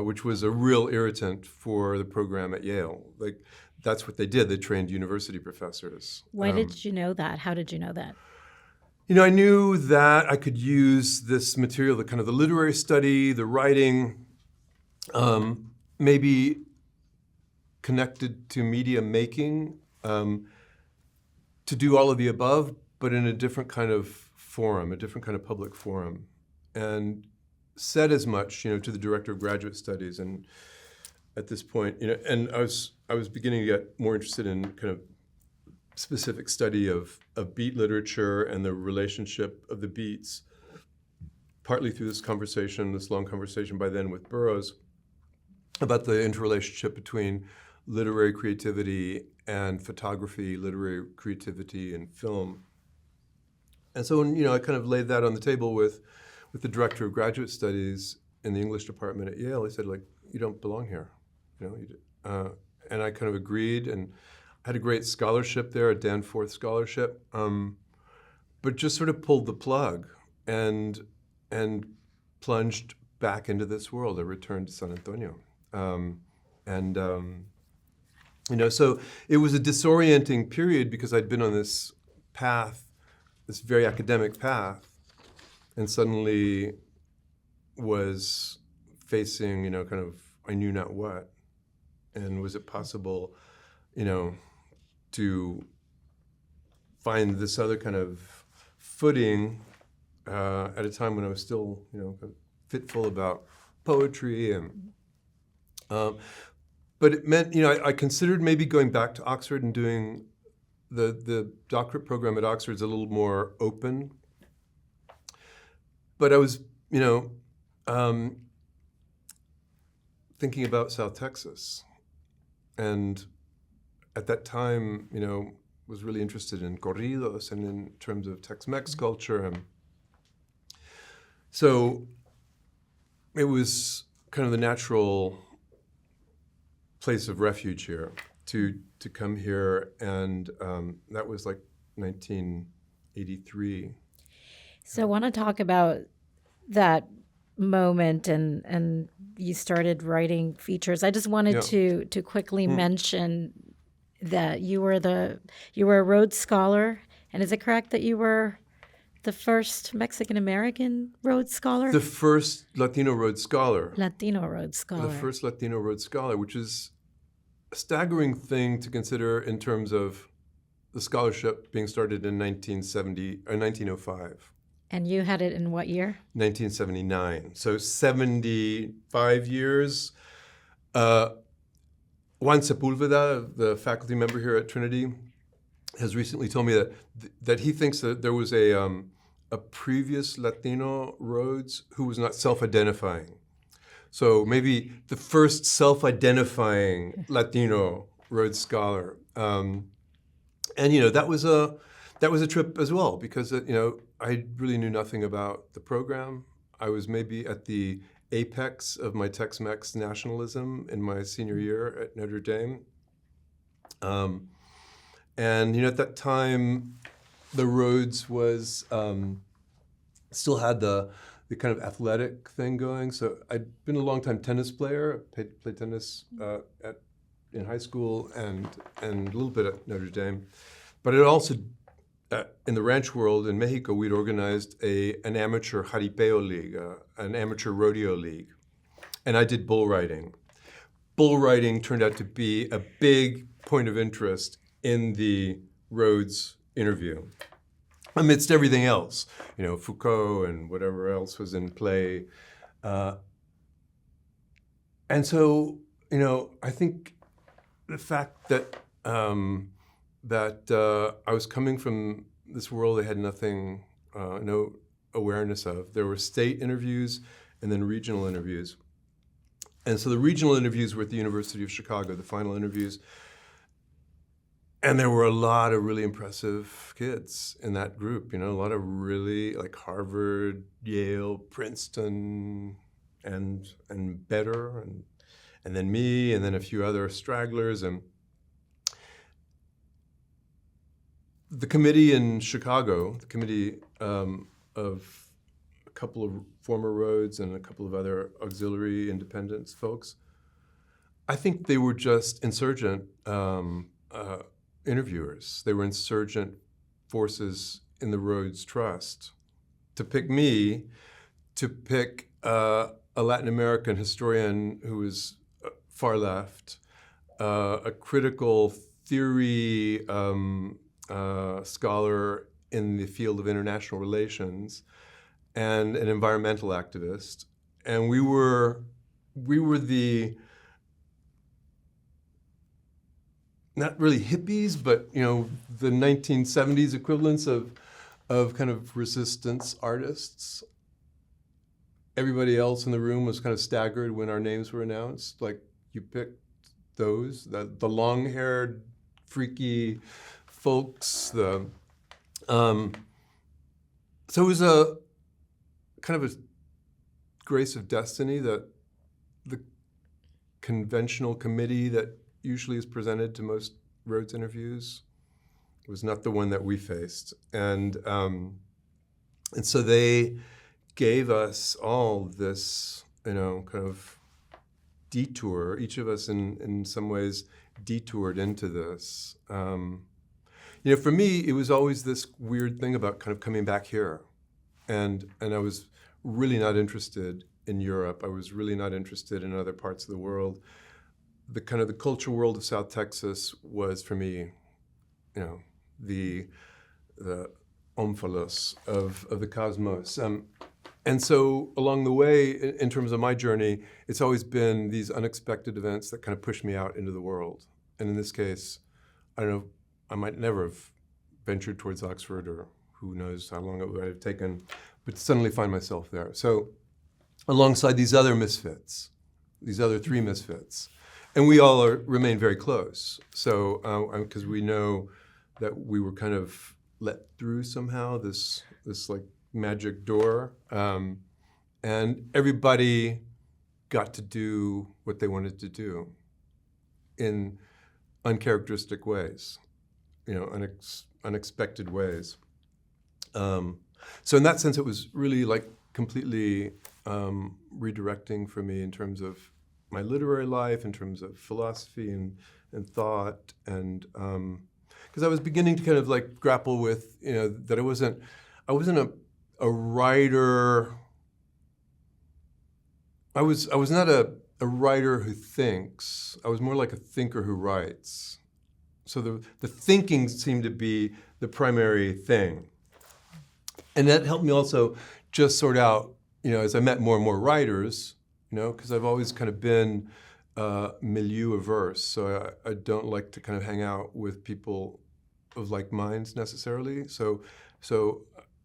which was a real irritant for the program at Yale. Like, that's what they did. They trained university professors. Why did you know that? How did you know that? I knew that I could use this material, the kind of the literary study, the writing, maybe connected to media making, to do all of the above, but in a different kind of forum, a different kind of public forum. And said as much, to the director of graduate studies. And at this point, and I was beginning to get more interested in kind of specific study of beat literature and the relationship of the beats, partly through this long conversation by then with Burroughs, about the interrelationship between literary creativity and photography, literary creativity and film. And so when, I kind of laid that on the table with the director of graduate studies in the English department at Yale, he said, like, you don't belong here. And I kind of agreed, and I had a great scholarship there, a Danforth scholarship, but just sort of pulled the plug and plunged back into this world. I returned to San Antonio. So it was a disorienting period because I'd been on this path, this very academic path, and suddenly was facing, kind of, I knew not what. And was it possible, to find this other kind of footing at a time when I was still, fitful about poetry, and but it meant, I considered maybe going back to Oxford and doing the doctorate program at Oxford is a little more open. But I was, thinking about South Texas, and at that time, was really interested in corridos and in terms of Tex-Mex culture. And so it was kind of the natural place of refuge here to come here, and that was like 1983. So I want to talk about that moment, and you started writing features. I just wanted to quickly mention that you were a Rhodes Scholar, and is it correct that you were the first Mexican-American Rhodes Scholar? The first Latino Rhodes Scholar. Latino Rhodes Scholar. The first Latino Rhodes Scholar, which is a staggering thing to consider in terms of the scholarship being started in 1905. And you had it in what year? 1979. So 75 years. Juan Sepulveda, the faculty member here at Trinity, has recently told me that he thinks that there was a previous Latino Rhodes who was not self-identifying. So maybe the first self-identifying Latino Rhodes Scholar. And that was a trip as well, because I really knew nothing about the program. I was maybe at the apex of my Tex-Mex nationalism in my senior year at Notre Dame. And at that time, the Rhodes was still had the kind of athletic thing going. So I'd been a long-time tennis player. I played tennis in high school and a little bit at Notre Dame. But it also, in the ranch world in Mexico, we'd organized an amateur jaripeo league, an amateur rodeo league. And I did bull riding. Bull riding turned out to be a big point of interest in the Rhodes interview, amidst everything else, Foucault and whatever else was in play. And so, I think the fact that I was coming from this world I had nothing, no awareness of. There were state interviews and then regional interviews. And so the regional interviews were at the University of Chicago, the final interviews. And there were a lot of really impressive kids in that group, a lot of really like Harvard, Yale, Princeton, and better, and then me, and then a few other stragglers. And the committee in Chicago, the committee of a couple of former Rhodes and a couple of other auxiliary independence folks, I think they were just insurgent interviewers. They were insurgent forces in the Rhodes Trust to pick me, to pick a Latin American historian who was far left, a critical theory scholar in the field of international relations, and an environmental activist. And we were the, not really hippies, but the 1970s equivalents of kind of resistance artists. Everybody else in the room was kind of staggered when our names were announced. Like, you picked those, the long-haired, freaky folks. So it was a kind of a grace of destiny that the conventional committee that usually is presented to most Rhodes interviews was not the one that we faced. And so they gave us all this, kind of detour. Each of us in some ways detoured into this. For me, it was always this weird thing about kind of coming back here. And I was really not interested in Europe. I was really not interested in other parts of the world. The kind of the cultural world of South Texas was, for me, the omphalos of the cosmos. And so along the way, in terms of my journey, it's always been these unexpected events that kind of push me out into the world. And in this case, I don't know, I might never have ventured towards Oxford, or who knows how long it would have taken, but suddenly find myself there. So alongside these other misfits, these other three misfits, and we all remain very close. So, because we know that we were kind of let through somehow, this like magic door, and everybody got to do what they wanted to do in uncharacteristic ways, unexpected ways. So in that sense, it was really like completely redirecting for me in terms of my literary life, in terms of philosophy and thought, and because I was beginning to kind of like grapple with, that I wasn't a writer. I was not a writer who thinks. I was more like a thinker who writes. So the thinking seemed to be the primary thing. And that helped me also just sort out, as I met more and more writers, because I've always kind of been milieu averse. So I don't like to kind of hang out with people of like minds necessarily. So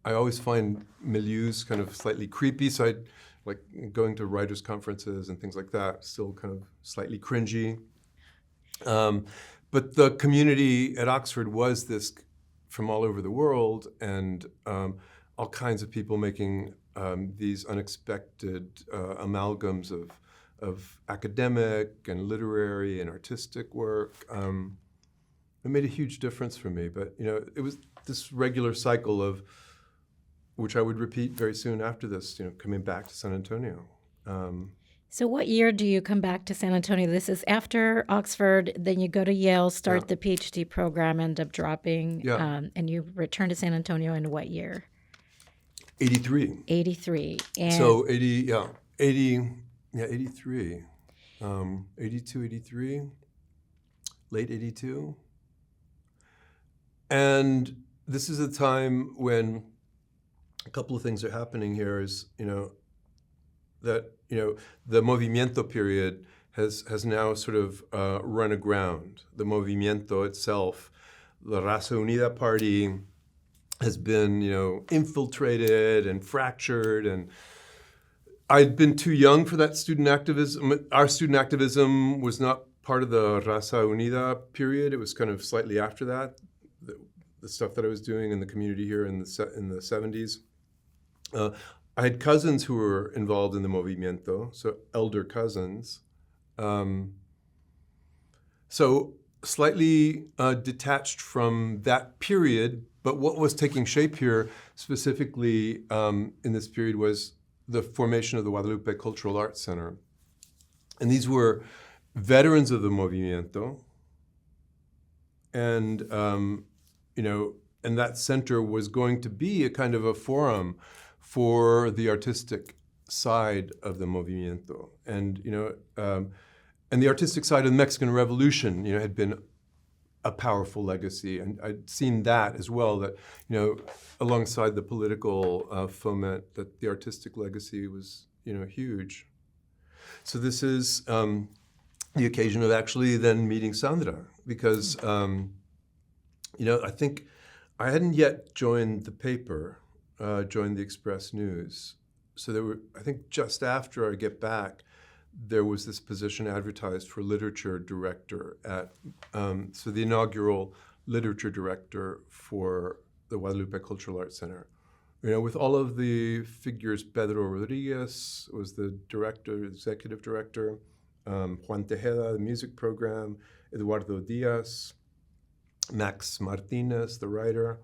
I always find milieus kind of slightly creepy. So I like going to writers' conferences and things like that, still kind of slightly cringy. But the community at Oxford was this from all over the world, and all kinds of people making these unexpected amalgams of academic and literary and artistic work. It made a huge difference for me. But it was this regular cycle of which I would repeat very soon after this, coming back to San Antonio. So what year do you come back to San Antonio? This is after Oxford, then you go to Yale, start the PhD program, end up dropping, and you return to San Antonio in what year? 83. 83. And So 83. 82, 83, late 82. And this is a time when a couple of things are happening here is, that, the movimiento period has now sort of run aground. The movimiento itself, the Raza Unida party has been, infiltrated and fractured, and I'd been too young for that student activism. Our student activism was not part of the Raza Unida period. It was kind of slightly after that, the stuff that I was doing in the community here in the 70s. I had cousins who were involved in the movimiento, so elder cousins. So slightly detached from that period, but what was taking shape here specifically in this period was the formation of the Guadalupe Cultural Arts Center. And these were veterans of the movimiento, and and that center was going to be a kind of a forum for the artistic side of the movimiento. And the artistic side of the Mexican Revolution, had been a powerful legacy, and I'd seen that as well. That alongside the political foment, that the artistic legacy was huge. So this is the occasion of actually then meeting Sandra, because I think I hadn't yet joined the paper, joined the Express News. So there were, I think, just after I get back, there was this position advertised for literature director at, so the inaugural literature director for the Guadalupe Cultural Arts Center. With all of the figures, Pedro Rodriguez was the director, executive director, Juan Tejeda, the music program, Eduardo Diaz, Max Martinez, the writer.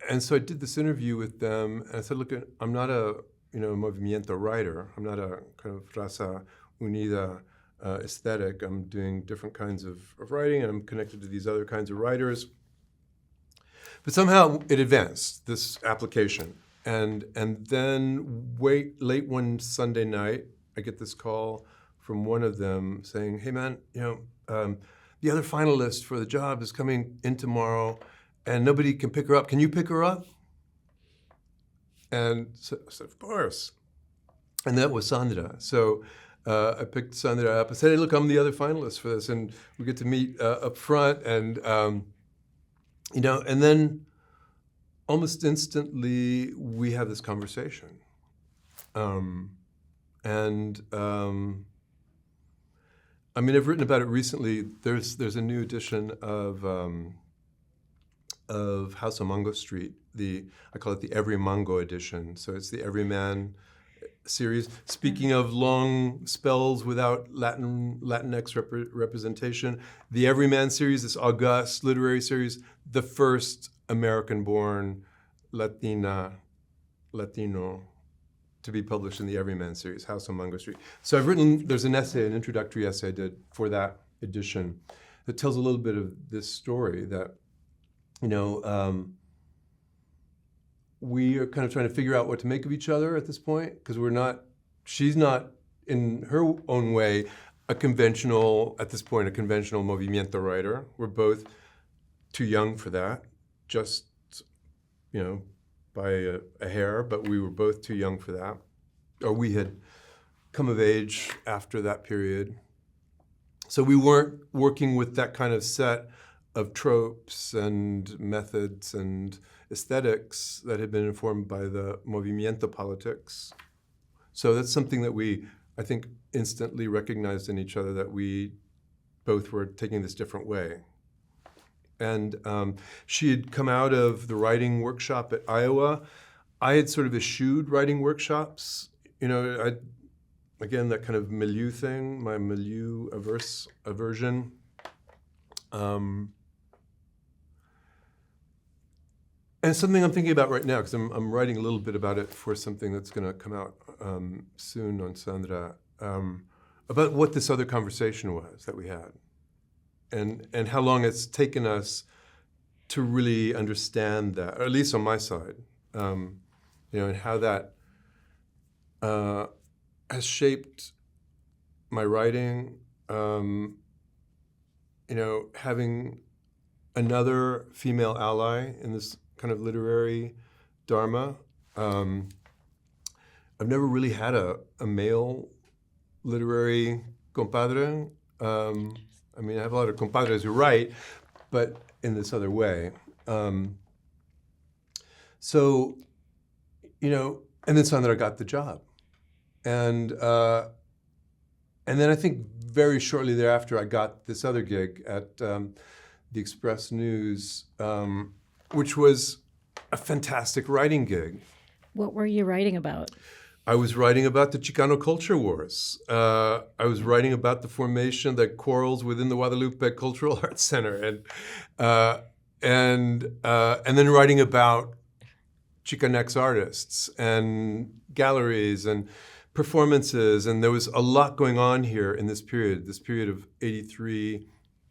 And so I did this interview with them, and I said, look, I'm not a movimiento writer. I'm not a kind of Raza Unida aesthetic. I'm doing different kinds of writing, and I'm connected to these other kinds of writers. But somehow it advanced, this application. And then late one Sunday night, I get this call from one of them saying, hey man, the other finalist for the job is coming in tomorrow, and nobody can pick her up. Can you pick her up? And so I said, of course. And that was Sandra. So I picked Sandra up. I said, hey, look, I'm the other finalist for this. And we get to meet up front. And, and then almost instantly we have this conversation. I've written about it recently. There's a new edition of House on Mango Street. I call it the Every Mango edition. So it's the Everyman series. Speaking of long spells without Latinx representation, the Everyman series, this august literary series, the first American-born Latino to be published in the Everyman series, House on Mango Street. So there's an introductory essay I did for that edition that tells a little bit of this story that, we are kind of trying to figure out what to make of each other at this point, because she's not, in her own way, a conventional movimiento writer. We're both too young for that, just, by a hair, but we were both too young for that. Or we had come of age after that period. So we weren't working with that kind of set of tropes and methods and aesthetics that had been informed by the movimiento politics. So that's something that we, I think, instantly recognized in each other, that we both were taking this different way. And she had come out of the writing workshop at Iowa. I had sort of eschewed writing workshops. Again, that kind of milieu thing, my milieu aversion. And something I'm thinking about right now, because I'm writing a little bit about it for something that's going to come out soon on Sandra, about what this other conversation was that we had, and how long it's taken us to really understand that, or at least on my side, and how that has shaped my writing. Having another female ally in this kind of literary dharma. I've never really had a male literary compadre. I have a lot of compadres who write, but in this other way. And then Sandra got the job. And then I think very shortly thereafter, I got this other gig at the Express News, which was a fantastic writing gig. What were you writing about? I was writing about the Chicano culture wars. I was writing about the formation, the quarrels within the Guadalupe Cultural Arts Center, and then writing about Chicanx artists and galleries and performances. And there was a lot going on here in this period of 83,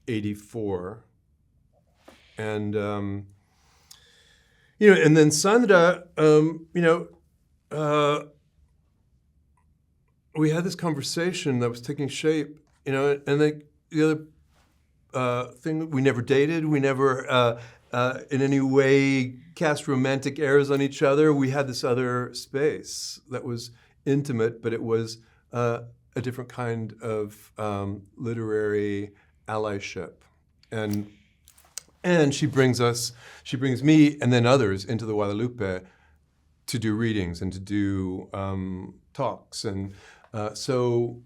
84. And, and then Sandra, we had this conversation that was taking shape, and the other thing, we never dated, we never in any way cast romantic airs on each other. We had this other space that was intimate, but it was a different kind of literary allyship. And she brings me and then others into the Guadalupe to do readings and to do talks. And so,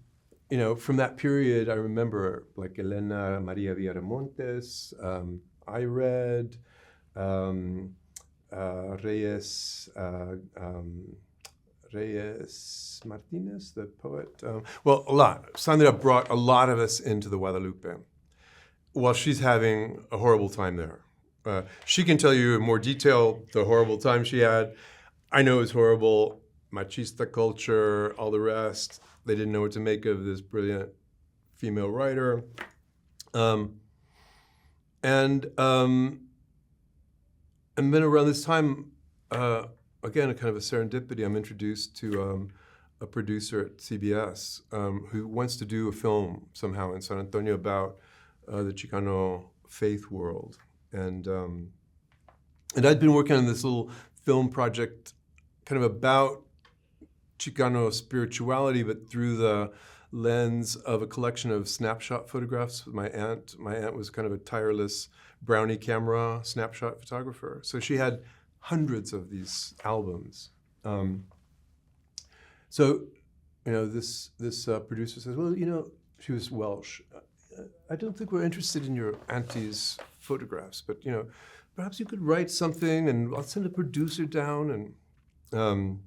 from that period, I remember like Elena Maria Villamontes, I read, Reyes Martinez, the poet. A lot. Sandra brought a lot of us into the Guadalupe while she's having a horrible time there. She can tell you in more detail the horrible time she had. I know it was horrible. Machista culture, all the rest. They didn't know what to make of this brilliant female writer. And then around this time, again, a kind of a serendipity, I'm introduced to a producer at CBS who wants to do a film somehow in San Antonio about the Chicano faith world. And I'd been working on this little film project kind of about Chicano spirituality, but through the lens of a collection of snapshot photographs with my aunt. My aunt was kind of a tireless brownie camera snapshot photographer. So she had hundreds of these albums. This producer says, well, she was Welsh. I don't think we're interested in your auntie's photographs, but perhaps you could write something, and I'll send a producer down. And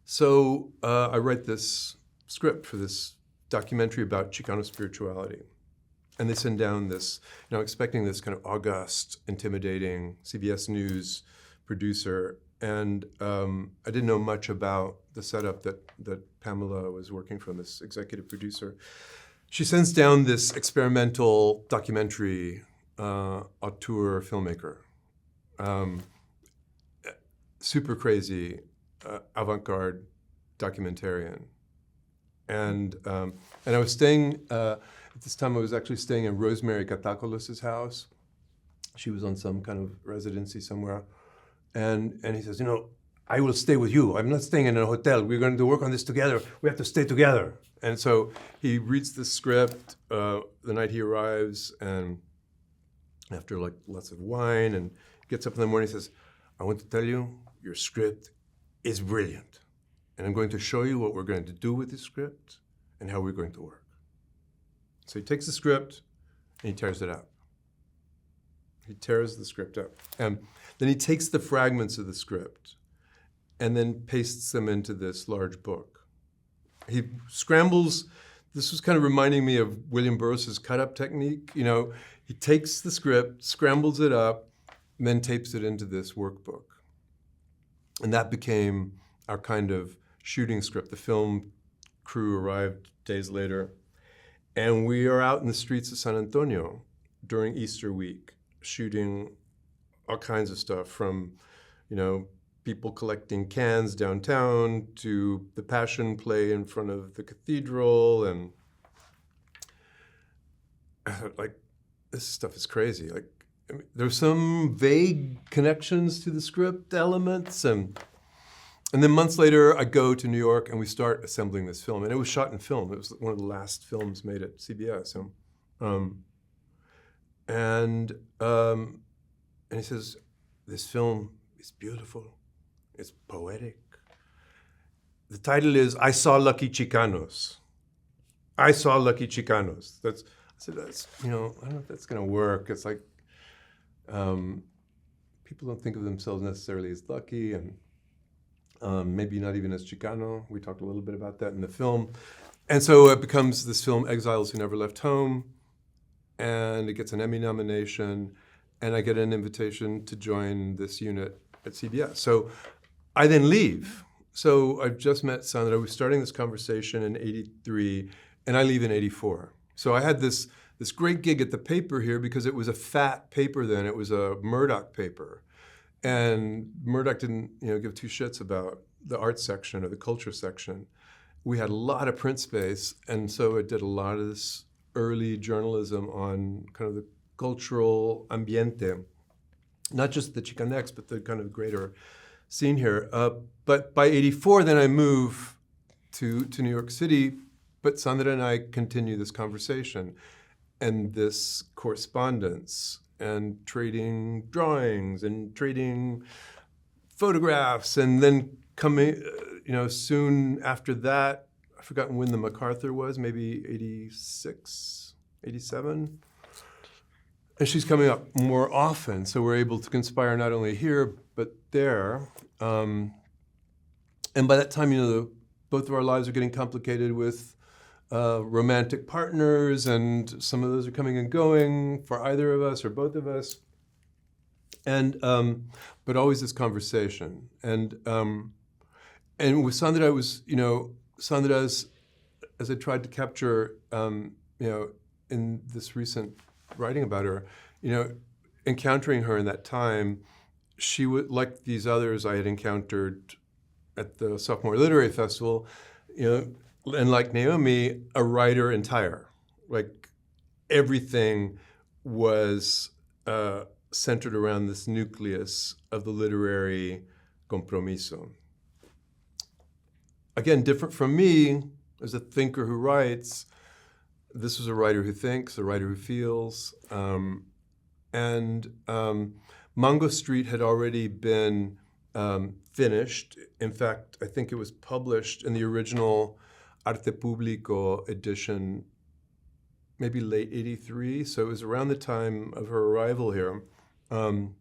so I write this script for this documentary about Chicano spirituality. And they send down this, expecting this kind of august, intimidating CBS News producer. And I didn't know much about the setup that Pamela was working from, this executive producer. She sends down this experimental documentary auteur filmmaker, super crazy, avant-garde documentarian. And I was staying, at this time I was actually staying in Rosemary Catacolos' house. She was on some kind of residency somewhere. And he says, I will stay with you. I'm not staying in a hotel. We're going to work on this together. We have to stay together. And so he reads the script the night he arrives, and after like lots of wine, and gets up in the morning and says, I want to tell you, your script is brilliant. And I'm going to show you what we're going to do with this script and how we're going to work. So he takes the script and he tears it out. He tears the script up. And then he takes the fragments of the script and then pastes them into this large book. He scrambles, this was kind of reminding me of William Burroughs' cut-up technique. He takes the script, scrambles it up, then tapes it into this workbook. And that became our kind of shooting script. The film crew arrived days later, and we are out in the streets of San Antonio during Easter week, shooting all kinds of stuff, from, people collecting cans downtown to the Passion play in front of the cathedral, and this stuff is crazy. There's some vague connections to the script elements, and then months later, I go to New York and we start assembling this film. And it was shot in film. It was one of the last films made at CBS. And he says, this film is beautiful. It's poetic. The title is I Saw Lucky Chicanos. I Saw Lucky Chicanos. I said, I don't know if that's going to work. It's like, people don't think of themselves necessarily as lucky, and maybe not even as Chicano. We talked a little bit about that in the film. And so it becomes this film, Exiles Who Never Left Home, and it gets an Emmy nomination, and I get an invitation to join this unit at CBS. So I then leave. So I've just met Sandra. We're starting this conversation in '83, and I leave in '84. So I had this great gig at the paper here because it was a fat paper then. It was a Murdoch paper. And Murdoch didn't, give two shits about the arts section or the culture section. We had a lot of print space, and so it did a lot of this early journalism on kind of the cultural ambiente, not just the Chicanx, but the kind of greater scene here. But by '84, then I move to New York City, but Sandra and I continue this conversation and this correspondence, and trading drawings and trading photographs, and then coming, soon after that, I've forgotten when the MacArthur was, maybe 86, 87. And she's coming up more often, so we're able to conspire not only here, but there. And by that time, both of our lives are getting complicated with romantic partners, and some of those are coming and going for either of us or both of us. And but always this conversation. And with Sandra, it was, Sandra's, as I tried to capture, in this recent writing about her, encountering her in that time, she would, like these others I had encountered at the Sophomore Literary Festival, and like Naomi, a writer entire. Like everything was centered around this nucleus of the literary compromiso. Again, different from me, as a thinker who writes, this was a writer who thinks, a writer who feels. Mango Street had already been finished. In fact, I think it was published in the original Arte Público edition, maybe late '83. So it was around the time of her arrival here. And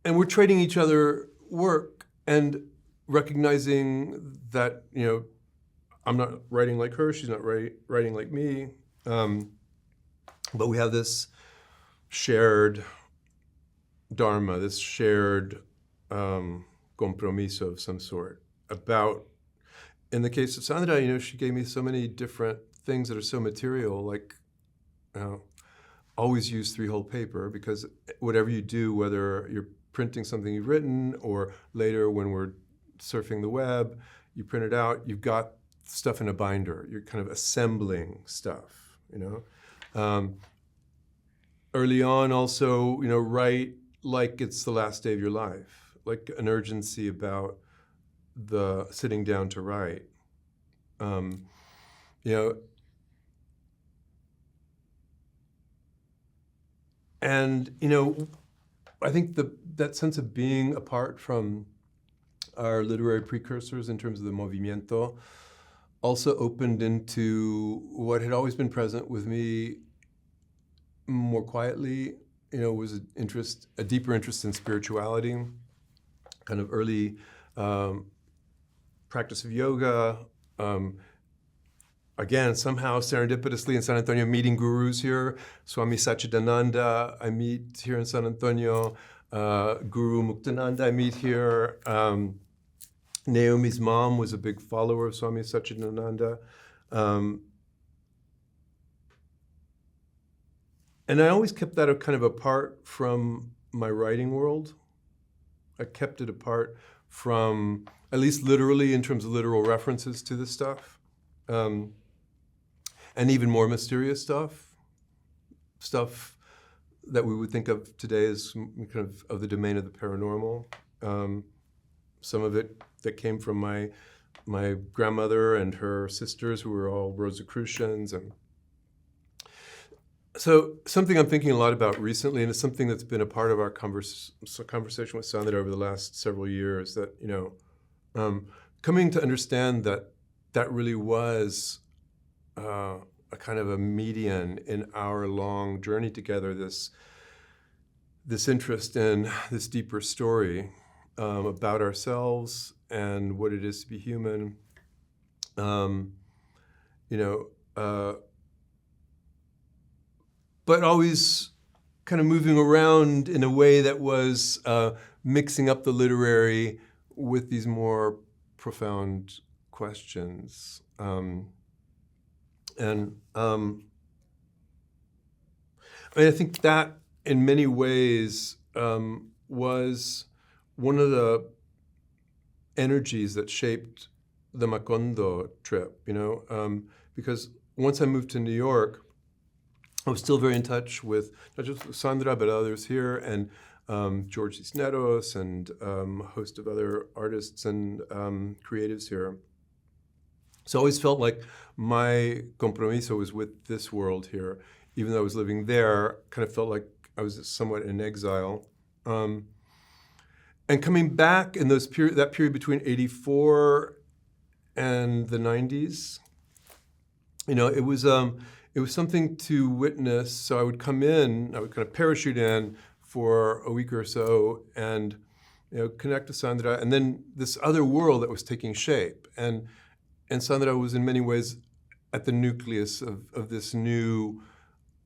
we're trading each other work and recognizing that, I'm not writing like her, she's not writing like me. But we have this shared dharma, this shared compromiso of some sort about, in the case of Sandra, she gave me so many different things that are so material, like, always use 3-hole paper, because whatever you do, whether you're printing something you've written or later when we're surfing the web, you print it out, you've got stuff in a binder, you're kind of assembling stuff, Early on also, write like it's the last day of your life, like an urgency about the sitting down to write. I think that sense of being apart from our literary precursors in terms of the movimiento also opened into what had always been present with me more quietly, was a deeper interest in spirituality, kind of early practice of yoga, again, somehow serendipitously in San Antonio, meeting gurus here. Swami Satchidananda I meet here in San Antonio. Guru Muktananda I meet here. Naomi's mom was a big follower of Swami Satchidananda. And I always kept that kind of apart from my writing world. I kept it apart from, at least literally, in terms of literal references to this stuff. And even more mysterious stuff that we would think of today as kind of the domain of the paranormal. Some of it that came from my grandmother and her sisters, who were all Rosicrucians. And so something I'm thinking a lot about recently, and it's something that's been a part of our conversation with Sandra over the last several years, that, coming to understand that really was a kind of a median in our long journey together, this interest in this deeper story about ourselves and what it is to be human. But always kind of moving around in a way that was mixing up the literary with these more profound questions. I think that in many ways was one of the energies that shaped the Macondo trip, because once I moved to New York, I was still very in touch with not just with Sandra, but others here, and George Cisneros, and a host of other artists and creatives here. So I always felt like my compromiso was with this world here. Even though I was living there, kind of felt like I was somewhat in exile. And coming back in that period between '84 and the '90s, it was something to witness. So I would come in, I would kind of parachute in for a week or so and connect to Sandra, and then this other world that was taking shape. And Sandra was in many ways at the nucleus of this new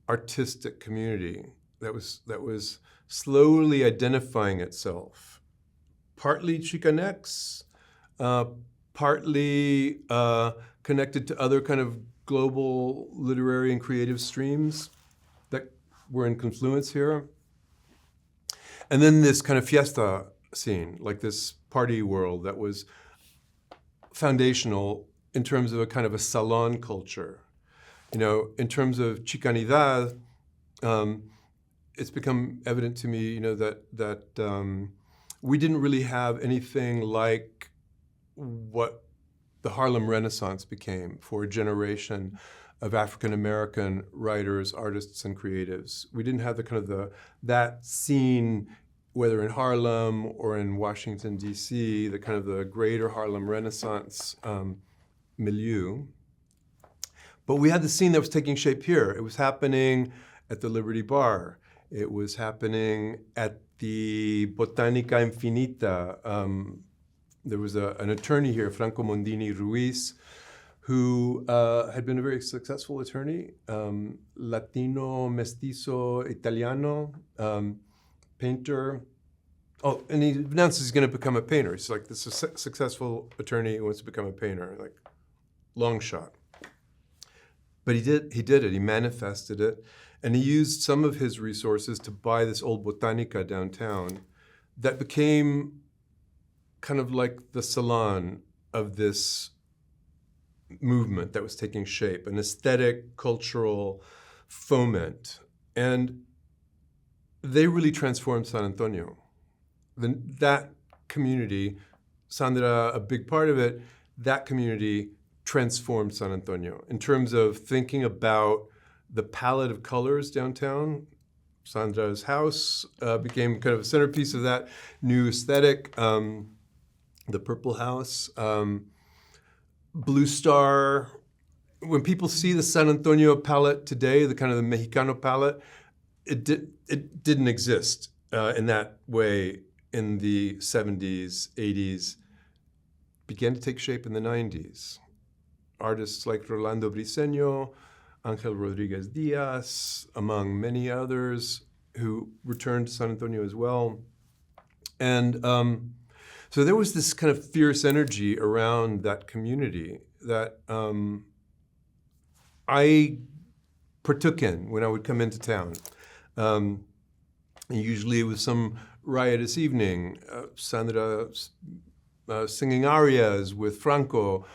artistic community that was slowly identifying itself, partly Chicanx, partly connected to other kind of global literary and creative streams that were in confluence here. And then this kind of fiesta scene, like this party world that was foundational in terms of a kind of a salon culture. In terms of Chicanidad, it's become evident to me, that we didn't really have anything like what the Harlem Renaissance became for a generation of African American writers, artists, and creatives. We didn't have that scene, whether in Harlem or in Washington, D.C., the greater Harlem Renaissance milieu. But we had the scene that was taking shape here. It was happening at the Liberty Bar. It was happening at the Botanica Infinita. There was an attorney here, Franco Mondini Ruiz, who had been a very successful attorney, Latino, mestizo, Italiano, painter. Oh, and he announced he's going to become a painter. He's like this successful attorney who wants to become a painter, like long shot. But he did it, he manifested it, and he used some of his resources to buy this old Botanica downtown that became kind of like the salon of this movement that was taking shape, an aesthetic, cultural foment. And they really transformed San Antonio. That community, Sandra, a big part of it, that community transformed San Antonio in terms of thinking about the palette of colors downtown. Sandra's house became kind of a centerpiece of that new aesthetic. The Purple House, Blue Star. When people see the San Antonio palette today, the kind of the Mexicano palette, it didn't exist in that way in the 70s, 80s, began to take shape in the 90s. artists like Rolando Briceño, Ángel Rodríguez Díaz, among many others who returned to San Antonio as well. And so there was this kind of fierce energy around that community that I partook in when I would come into town. And usually it was some riotous evening, Sandra singing arias with Franco,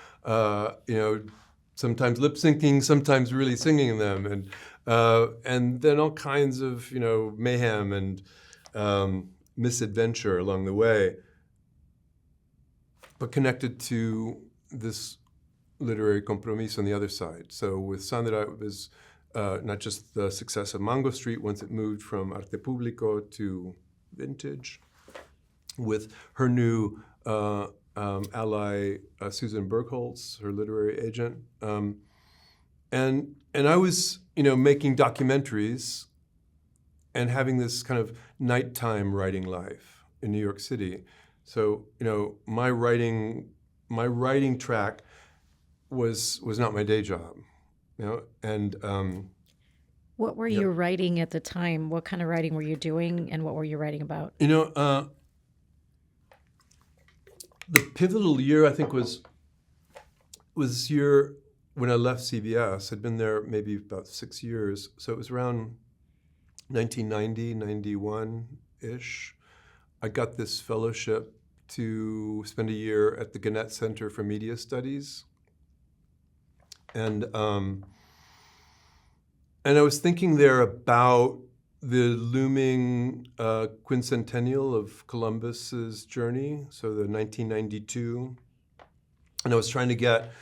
sometimes lip syncing, sometimes really singing them, and then all kinds of mayhem and misadventure along the way, but connected to this literary compromiso on the other side. So with Sandra, it was not just the success of Mango Street once it moved from Arte Público to Vintage, with her new ally, Susan Bergholz, her literary agent. And I was, making documentaries and having this kind of nighttime writing life in New York City. So, my writing track was not my day job, and what were you writing at the time? What kind of writing were you doing, and what were you writing about? The pivotal year, I think, was this year when I left CBS. I'd been there maybe about 6 years, so it was around 1990, 91-ish. I got this fellowship to spend a year at the Gannett Center for Media Studies. And I was thinking there about the looming quincentennial of Columbus's journey, so the 1992. And I was trying to get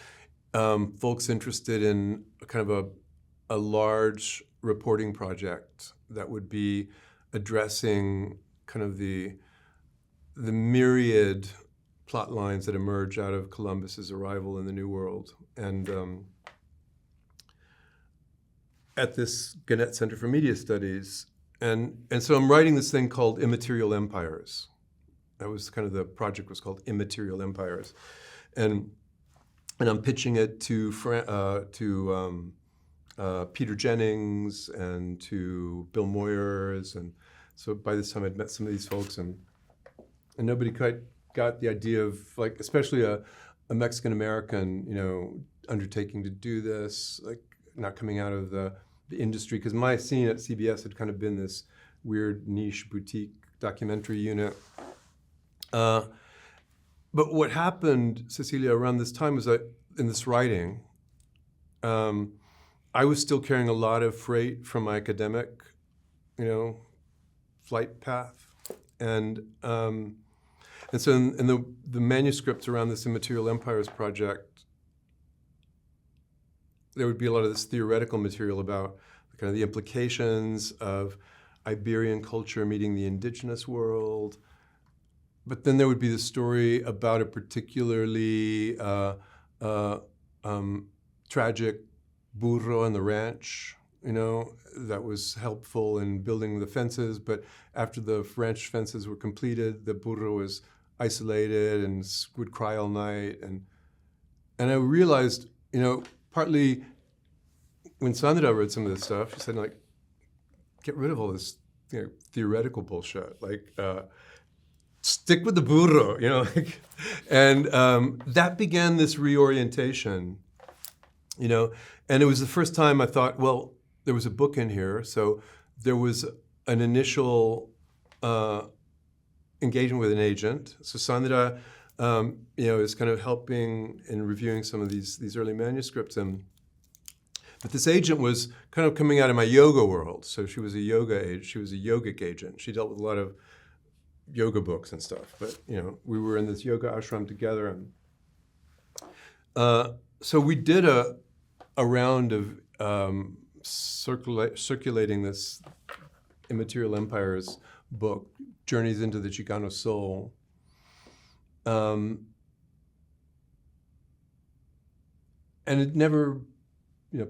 folks interested in kind of a large reporting project that would be addressing kind of the myriad plot lines that emerge out of Columbus's arrival in the New World. And at this Gannett Center for Media Studies. And so I'm writing this thing called Immaterial Empires. That was kind of the project was called Immaterial Empires. And I'm pitching it to Peter Jennings and to Bill Moyers. And so by this time I'd met some of these folks, and nobody quite got the idea of, like, especially a Mexican-American, undertaking to do this, like not coming out of the industry, because my scene at CBS had kind of been this weird niche boutique documentary unit. But what happened, Cecilia, around this time was that in this writing, I was still carrying a lot of freight from my academic, flight path. And so in the manuscripts around this Immaterial Empires project, there would be a lot of this theoretical material about kind of the implications of Iberian culture meeting the indigenous world. But then there would be the story about a particularly tragic burro on the ranch, that was helpful in building the fences. But after the ranch fences were completed, the burro was isolated and would cry all night. And I realized, partly when Sandra read some of this stuff, she said, like, get rid of all this theoretical bullshit. Like, stick with the burro, and that began this reorientation, and it was the first time I thought, well, there was a book in here, so there was an initial engagement with an agent. So Sandra, is kind of helping in reviewing some of these early manuscripts, but this agent was kind of coming out of my yoga world. So she was a yogic agent. She dealt with a lot of yoga books and stuff. But we were in this yoga ashram together, and so we did a round of circulating this Immaterial Empires book, Journeys into the Chicano Soul. And it never,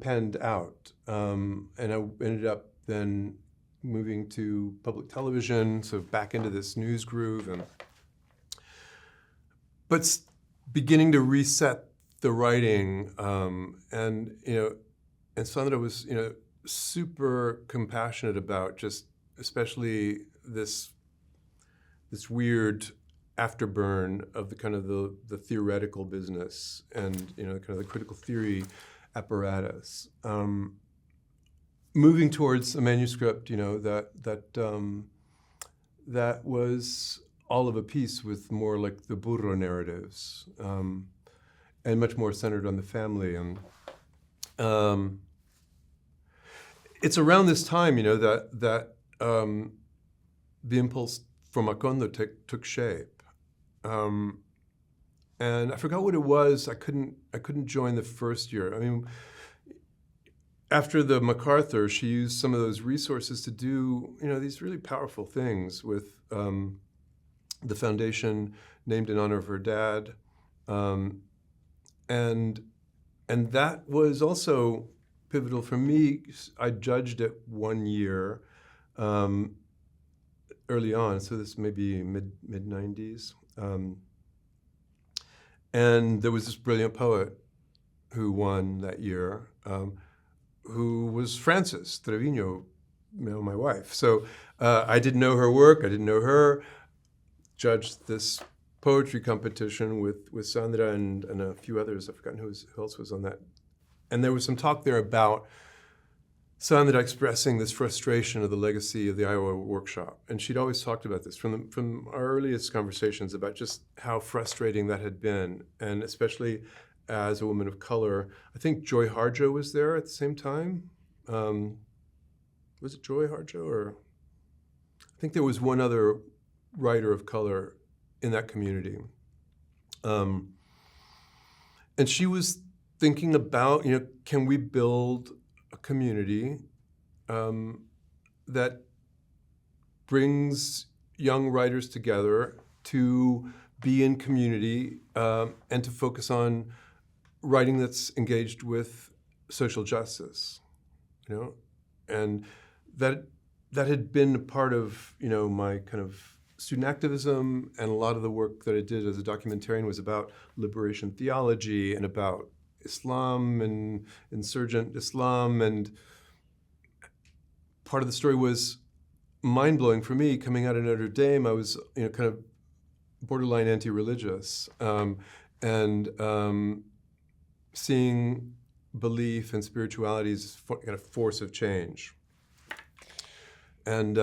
panned out. And I ended up then moving to public television, so back into this news groove, but beginning to reset the writing, and Sandra was super compassionate about just especially this weird afterburn of the kind of the theoretical business and kind of the critical theory apparatus. Moving towards a manuscript, that was all of a piece with more like the burro narratives, and much more centered on the family. And it's around this time, that the impulse for Macondo took shape. And I forgot what it was. I couldn't join the first year. I mean, after the MacArthur, she used some of those resources to do, these really powerful things with the foundation named in honor of her dad, and that was also pivotal for me. I judged it 1 year early on, so this may be mid 90s, and there was this brilliant poet who won that year, who was Frances Trevino, my wife. So I didn't know her work, I didn't know her. Judged this poetry competition with Sandra and a few others. I've forgotten who else was on that. And there was some talk there about Sandra expressing this frustration of the legacy of the Iowa Workshop. And she'd always talked about this from our earliest conversations about just how frustrating that had been, and especially as a woman of color. I think Joy Harjo was there at the same time. Was it Joy Harjo, or I think there was one other writer of color in that community. And she was thinking about, can we build a community that brings young writers together to be in community and to focus on writing that's engaged with social justice, and that had been a part of, my kind of student activism, and a lot of the work that I did as a documentarian was about liberation theology and about Islam and insurgent Islam. And part of the story was mind-blowing for me. Coming out of Notre Dame, I was kind of borderline anti-religious, and seeing belief and spirituality as kind of force of change. And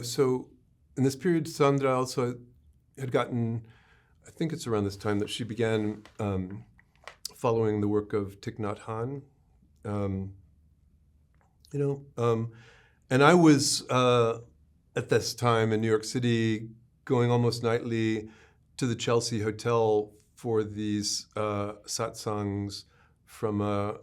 so in this period, Sandra also had gotten, I think it's around this time that she began following the work of Thich Nhat Hanh. And I was at this time in New York City going almost nightly to the Chelsea Hotel for these satsangs from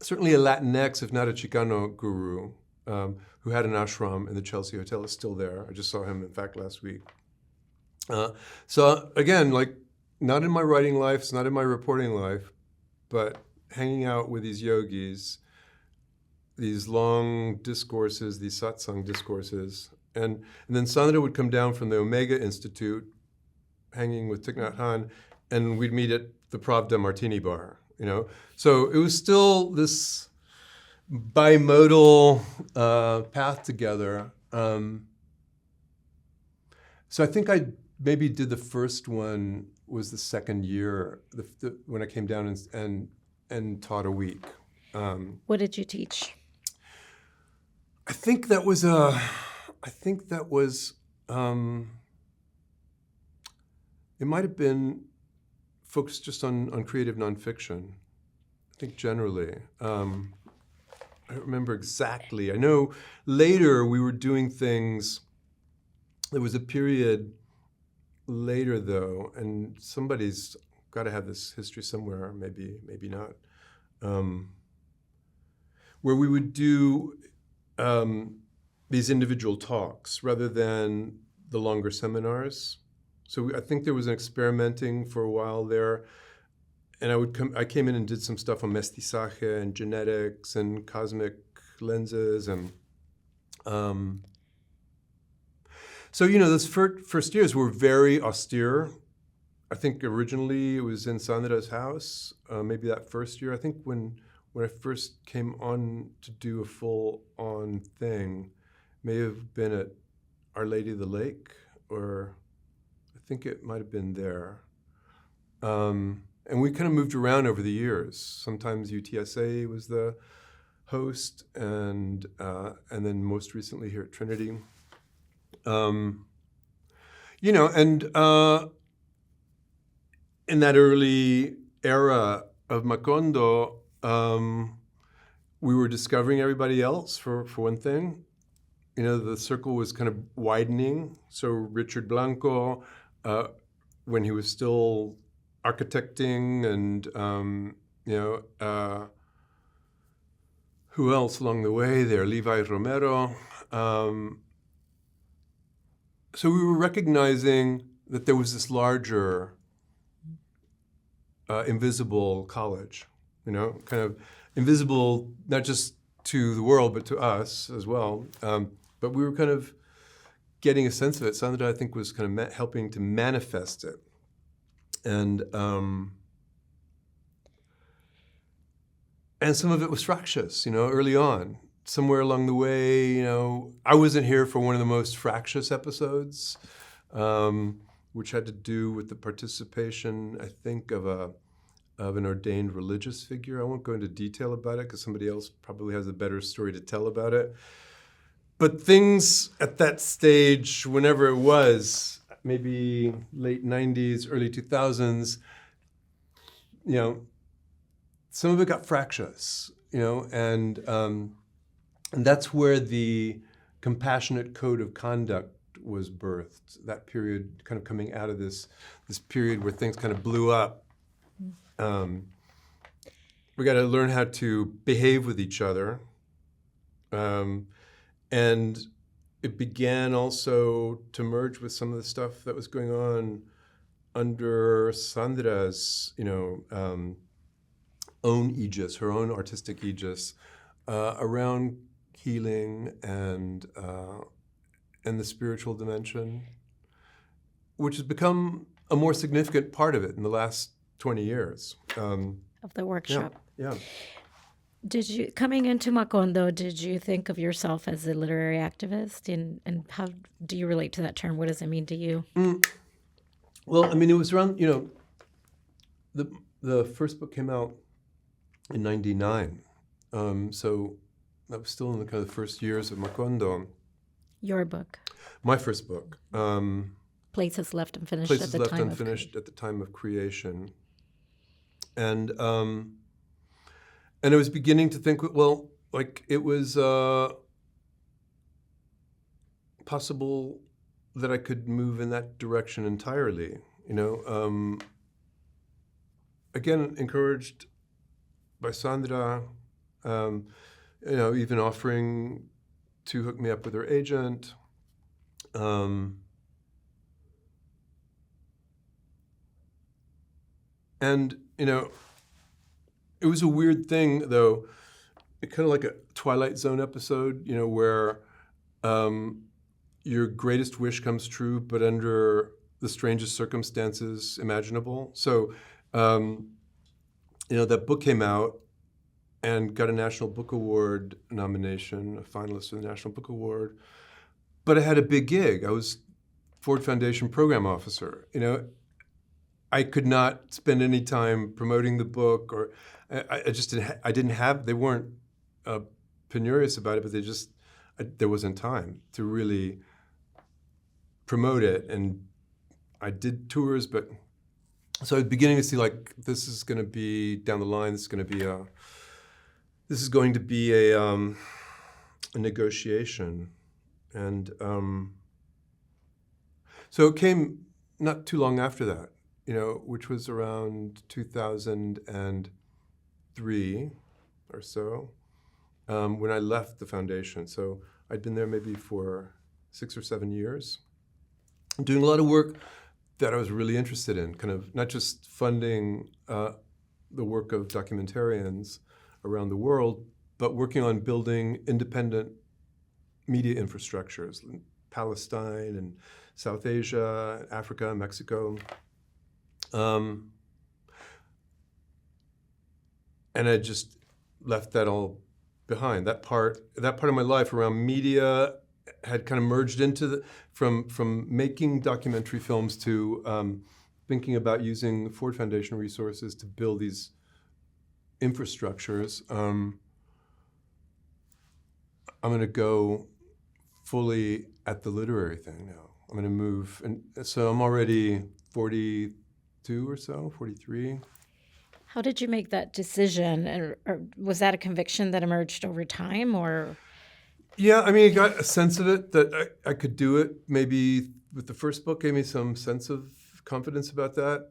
certainly a Latinx, if not a Chicano guru, who had an ashram in the Chelsea Hotel. Is still there. I just saw him, in fact, last week. So again, like, not in my writing life, it's not in my reporting life, but hanging out with these yogis, these long discourses, these satsang discourses. And then Sandra would come down from the Omega Institute, hanging with Thich Nhat Hanh, and we'd meet at the Pravda Martini Bar, So it was still this bimodal path together. So I think I maybe did the first one was the second year, when I came down and taught a week. What did you teach? I think that was it might have been focused just on creative nonfiction. I think generally. I don't remember exactly. I know later we were doing things. There was a period later, though, and somebody's got to have this history somewhere, maybe not, where we would do these individual talks rather than the longer seminars. So I think there was an experimenting for a while there, and I came in and did some stuff on mestizaje and genetics and cosmic lenses, and So, those first years were very austere. I think originally it was in Sandra's house, maybe that first year. I think when I first came on to do a full-on thing, may have been at Our Lady of the Lake, or I think it might have been there. And we kind of moved around over the years. Sometimes UTSA was the host, and then most recently here at Trinity. In that early era of Macondo, we were discovering everybody else, for one thing. The circle was kind of widening. So Richard Blanco, when he was still architecting, and who else along the way there? Levi Romero. So we were recognizing that there was this larger, invisible college, kind of invisible not just to the world, but to us as well. But we were kind of getting a sense of it. Sandra, I think, was kind of helping to manifest it. And some of it was fractious, early on. Somewhere along the way, I wasn't here for one of the most fractious episodes, which had to do with the participation, I think, of an ordained religious figure. I won't go into detail about it because somebody else probably has a better story to tell about it. But things at that stage, whenever it was, maybe late 90s, early 2000s, some of it got fractious, and that's where the compassionate code of conduct was birthed. That period, kind of coming out of this period where things kind of blew up. We got to learn how to behave with each other, and it began also to merge with some of the stuff that was going on under Sandra's, own aegis, her own artistic aegis, around healing and the spiritual dimension, which has become a more significant part of it in the last 20 years. Of the workshop. Yeah. Did you, coming into Macondo, did you think of yourself as a literary activist? And how do you relate to that term? What does it mean to you? Well, it was around, the first book came out in 99. So that was still in the kind of first years of Macondo. Your book? My first book. Places Left Unfinished Places at the Left time Unfinished at the time of creation. And I was beginning to think, well, like it was possible that I could move in that direction entirely, Again, encouraged by Sandra, even offering to hook me up with her agent. And, it was a weird thing, though, kind of like a Twilight Zone episode, where your greatest wish comes true, but under the strangest circumstances imaginable. So, that book came out and got a National Book Award nomination, a finalist for the National Book Award. But I had a big gig. I was Ford Foundation program officer. I could not spend any time promoting the book, or I just didn't have. They weren't penurious about it, but there wasn't time to really promote it. And I did tours, but so I was beginning to see like this is going to be down the line. This is going to be a negotiation, and so it came not too long after that. Which was around 2003 or so, when I left the foundation. So I'd been there maybe for 6 or 7 years, doing a lot of work that I was really interested in, kind of not just funding the work of documentarians around the world, but working on building independent media infrastructures, Palestine and South Asia, Africa, Mexico. And I just left that all behind. That part of my life around media had kind of merged into from making documentary films to thinking about using Ford Foundation resources to build these infrastructures. I'm going to go fully at the literary thing now. I'm going to move, and so I'm already 42 or so, 43. How did you make that decision? Or was that a conviction that emerged over time, or? Yeah, I mean, I got a sense of it that I could do it. Maybe with the first book gave me some sense of confidence about that.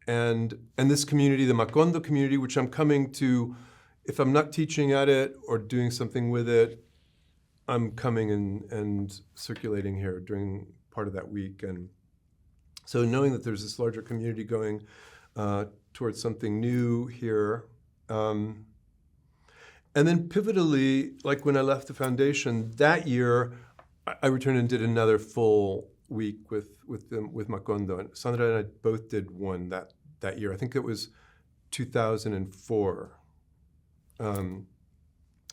And this community, the Macondo community, which I'm coming to, if I'm not teaching at it or doing something with it, I'm coming and circulating here during part of that week. And so knowing that there's this larger community going towards something new here. And then pivotally, like when I left the foundation, that year, I returned and did another full week with Macondo. And Sandra and I both did one that year. I think it was 2004.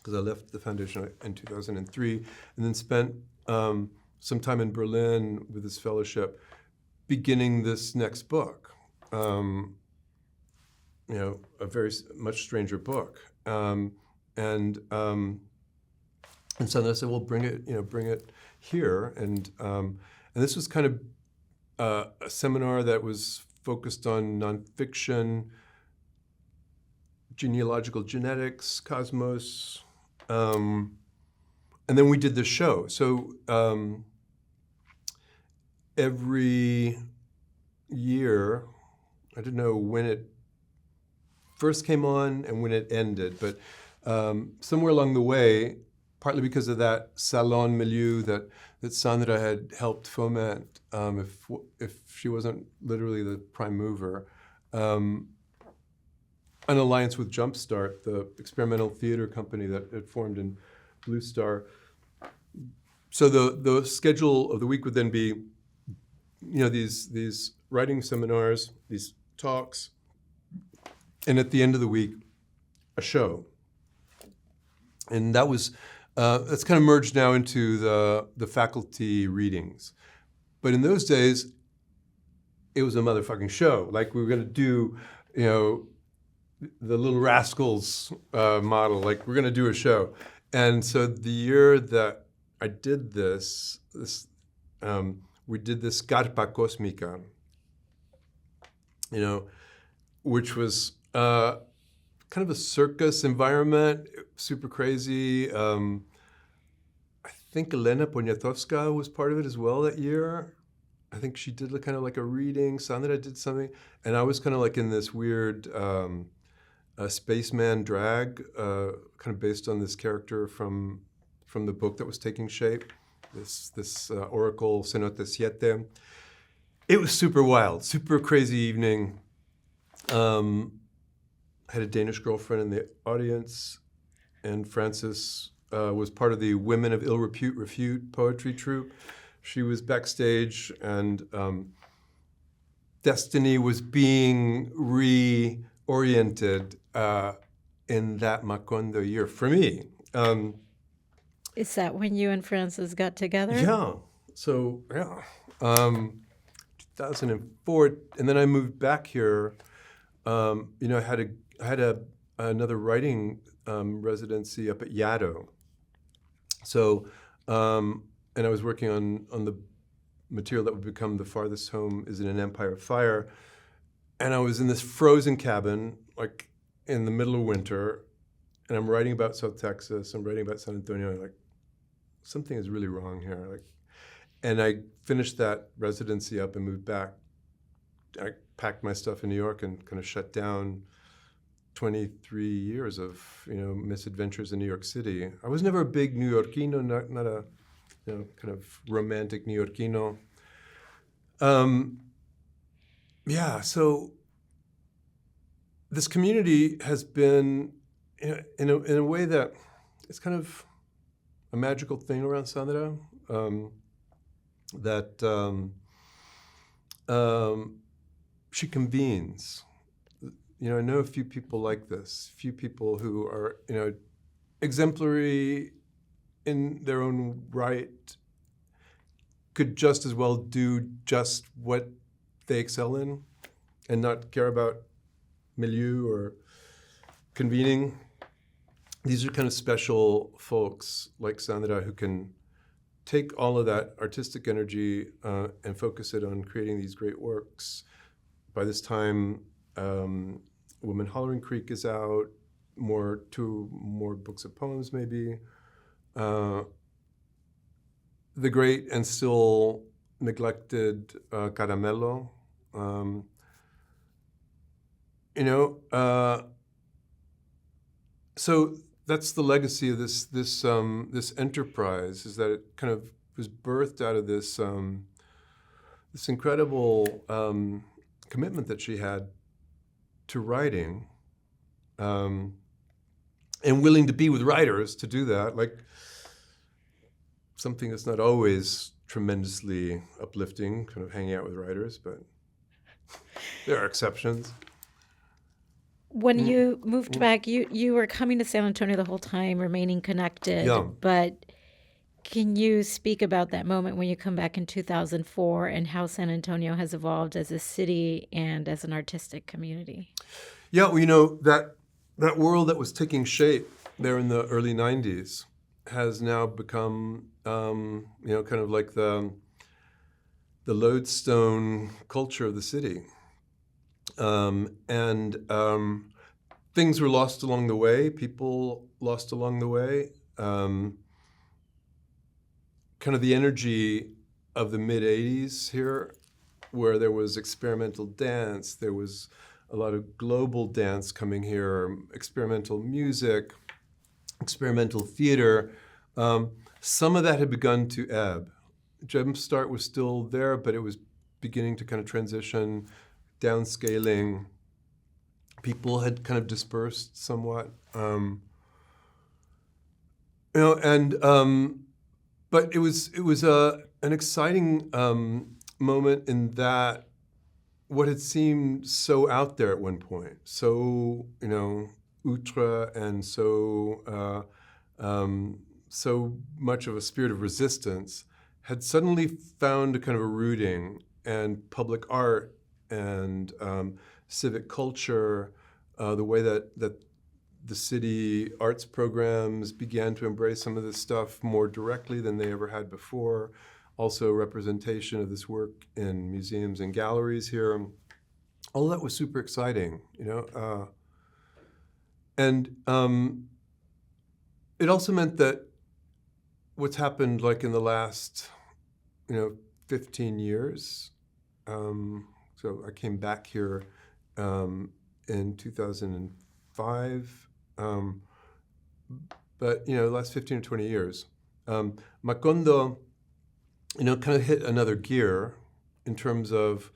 Because I left the foundation in 2003, and then spent some time in Berlin with this fellowship, beginning this next book. A very much stranger book. And so I said, well, bring it here. And this was kind of a seminar that was focused on nonfiction, genealogical genetics, cosmos, and then we did the show. So every year, I don't know when it first came on and when it ended, but somewhere along the way, partly because of that salon milieu that Sandra had helped foment, if she wasn't literally the prime mover, an alliance with Jumpstart, the experimental theater company that had formed in Blue Star. So the schedule of the week would then be, these writing seminars, these talks, and at the end of the week, a show. And that was that's kind of merged now into the faculty readings. But in those days, it was a motherfucking show. Like we were going to do, the Little Rascals model. Like we're going to do a show. And so the year that I did this we did this Carpa Cósmica, which was kind of a circus environment, super crazy. I think Elena Poniatowska was part of it as well that year. I think she did kind of like a reading. Sandra did something. And I was kind of like in this weird spaceman drag, kind of based on this character from the book that was taking shape, this Oracle Cenote Siete. It was super wild, super crazy evening. I had a Danish girlfriend in the audience, and Frances was part of the Women of Ill Repute Refute poetry troupe. She was backstage, and destiny was being reoriented in that Macondo year for me. Is that when you and Frances got together? Yeah. So, 2004, and then I moved back here. I had another writing residency up at Yaddo. So, and I was working on the material that would become The Farthest Home is in an Empire of Fire. And I was in this frozen cabin, like in the middle of winter, and I'm writing about South Texas, I'm writing about San Antonio, like, something is really wrong here. And I finished that residency up and moved back. I packed my stuff in New York and kind of shut down 23 years of, misadventures in New York City. I was never a big New Yorkino, not a, kind of romantic New Yorkino. So this community has been, in a way that it's kind of a magical thing around Sandra. that she convenes. I know a few people like this, few people who are, exemplary in their own right, could just as well do just what they excel in and not care about milieu or convening. These are kind of special folks like Sandra who can take all of that artistic energy and focus it on creating these great works. By this time, Woman Hollering Creek is out, two more books of poems maybe. The great and still neglected Caramello. So that's the legacy of this enterprise, is that it kind of was birthed out of this incredible commitment that she had to writing, and willing to be with writers to do that, like something that's not always tremendously uplifting, kind of hanging out with writers, but there are exceptions. When you moved back, you were coming to San Antonio the whole time, remaining connected. Yeah. But can you speak about that moment when you come back in 2004 and how San Antonio has evolved as a city and as an artistic community? Yeah, well, that world that was taking shape there in the early 90s has now become, kind of like the lodestone culture of the city. Things were lost along the way, people lost along the way. Kind of the energy of the mid-'80s here, where there was experimental dance, there was a lot of global dance coming here, experimental music, experimental theater. Some of that had begun to ebb. Jumpstart was still there, but it was beginning to kind of transition, downscaling. People had kind of dispersed somewhat. But it was an exciting moment in that what had seemed so out there at one point, so outre and so much of a spirit of resistance, had suddenly found a kind of a rooting, and public art and civic culture, the way that the city arts programs began to embrace some of this stuff more directly than they ever had before. Also representation of this work in museums and galleries here. All that was super exciting, and it also meant that what's happened like in the last, 15 years. So I came back here in 2005. But the last 15 or 20 years, Macondo, kind of hit another gear in terms of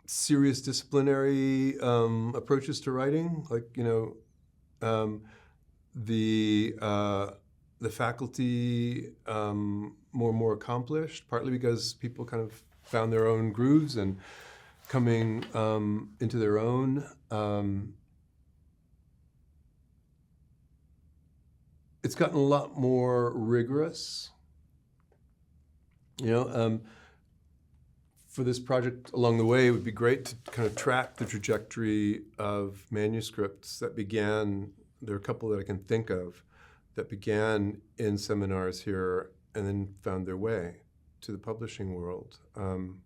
serious disciplinary approaches to writing, like the faculty more and more accomplished, partly because people kind of found their own grooves and coming into their own. It's gotten a lot more rigorous. For this project along the way, it would be great to kind of track the trajectory of manuscripts that began, there are a couple that I can think of, that began in seminars here and then found their way to the publishing world. And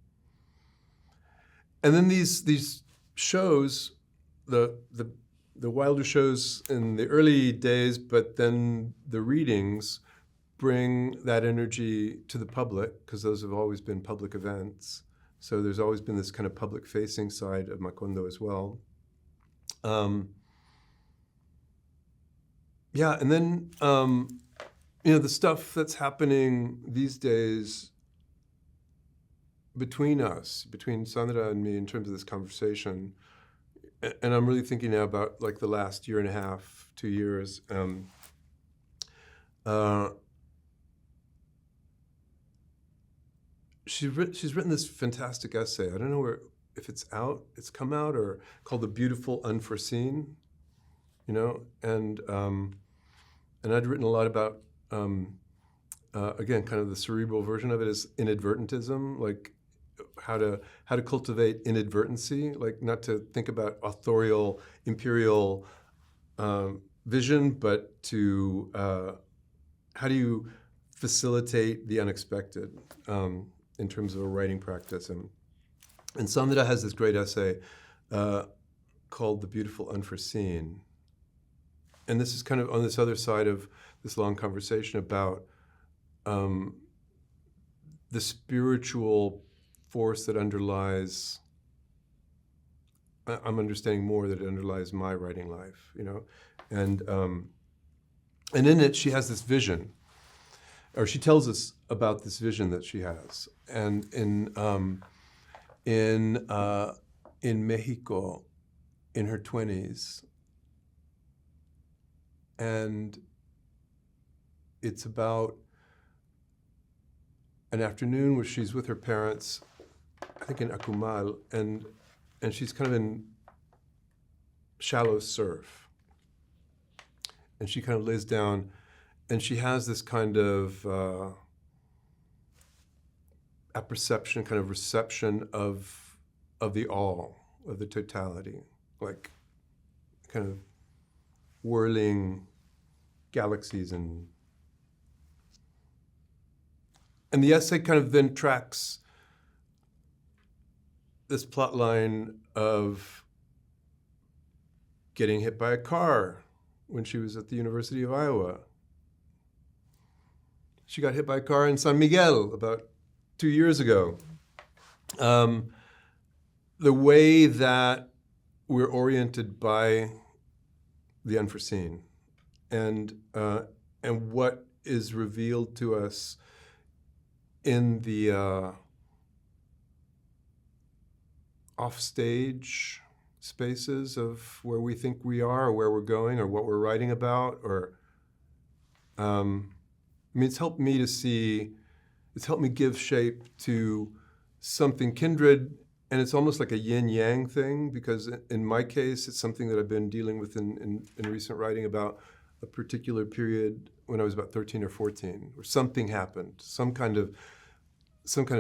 then these shows, the Wilder shows in the early days, but then the readings bring that energy to the public, because those have always been public events. So there's always been this kind of public-facing side of Macondo as well. And then, the stuff that's happening these days between us, between Sandra and me in terms of this conversation, and I'm really thinking now about like the last year and a half, 2 years, she's written this fantastic essay. I don't know if it's come out, or called "The Beautiful Unforeseen," and I'd written a lot about, again, kind of the cerebral version of it is inadvertentism, like how to cultivate inadvertency, like not to think about authorial, imperial vision, but to how do you facilitate the unexpected in terms of a writing practice. And Sandra has this great essay called "The Beautiful Unforeseen." And this is kind of on this other side of this long conversation about the spiritual force that underlies, I'm understanding more that it underlies my writing life, And in it, she has this vision, or she tells us about this vision that she has. And in Mexico, in her 20s, and it's about an afternoon where she's with her parents, I think in Akumal, and she's kind of in shallow surf. And she kind of lays down, and she has this kind of apperception, kind of reception of the all, of the totality, like kind of whirling galaxies. And the essay kind of then tracks this plot line of getting hit by a car when she was at the University of Iowa. She got hit by a car in San Miguel about 2 years ago. The way that we're oriented by the unforeseen, and what is revealed to us in the offstage spaces of where we think we are, or where we're going, or what we're writing about, or it's helped me to see, it's helped me give shape to something kindred, and it's almost like a yin-yang thing, because in my case, it's something that I've been dealing with in recent writing about a particular period when I was about 13 or 14, where something happened, some kind of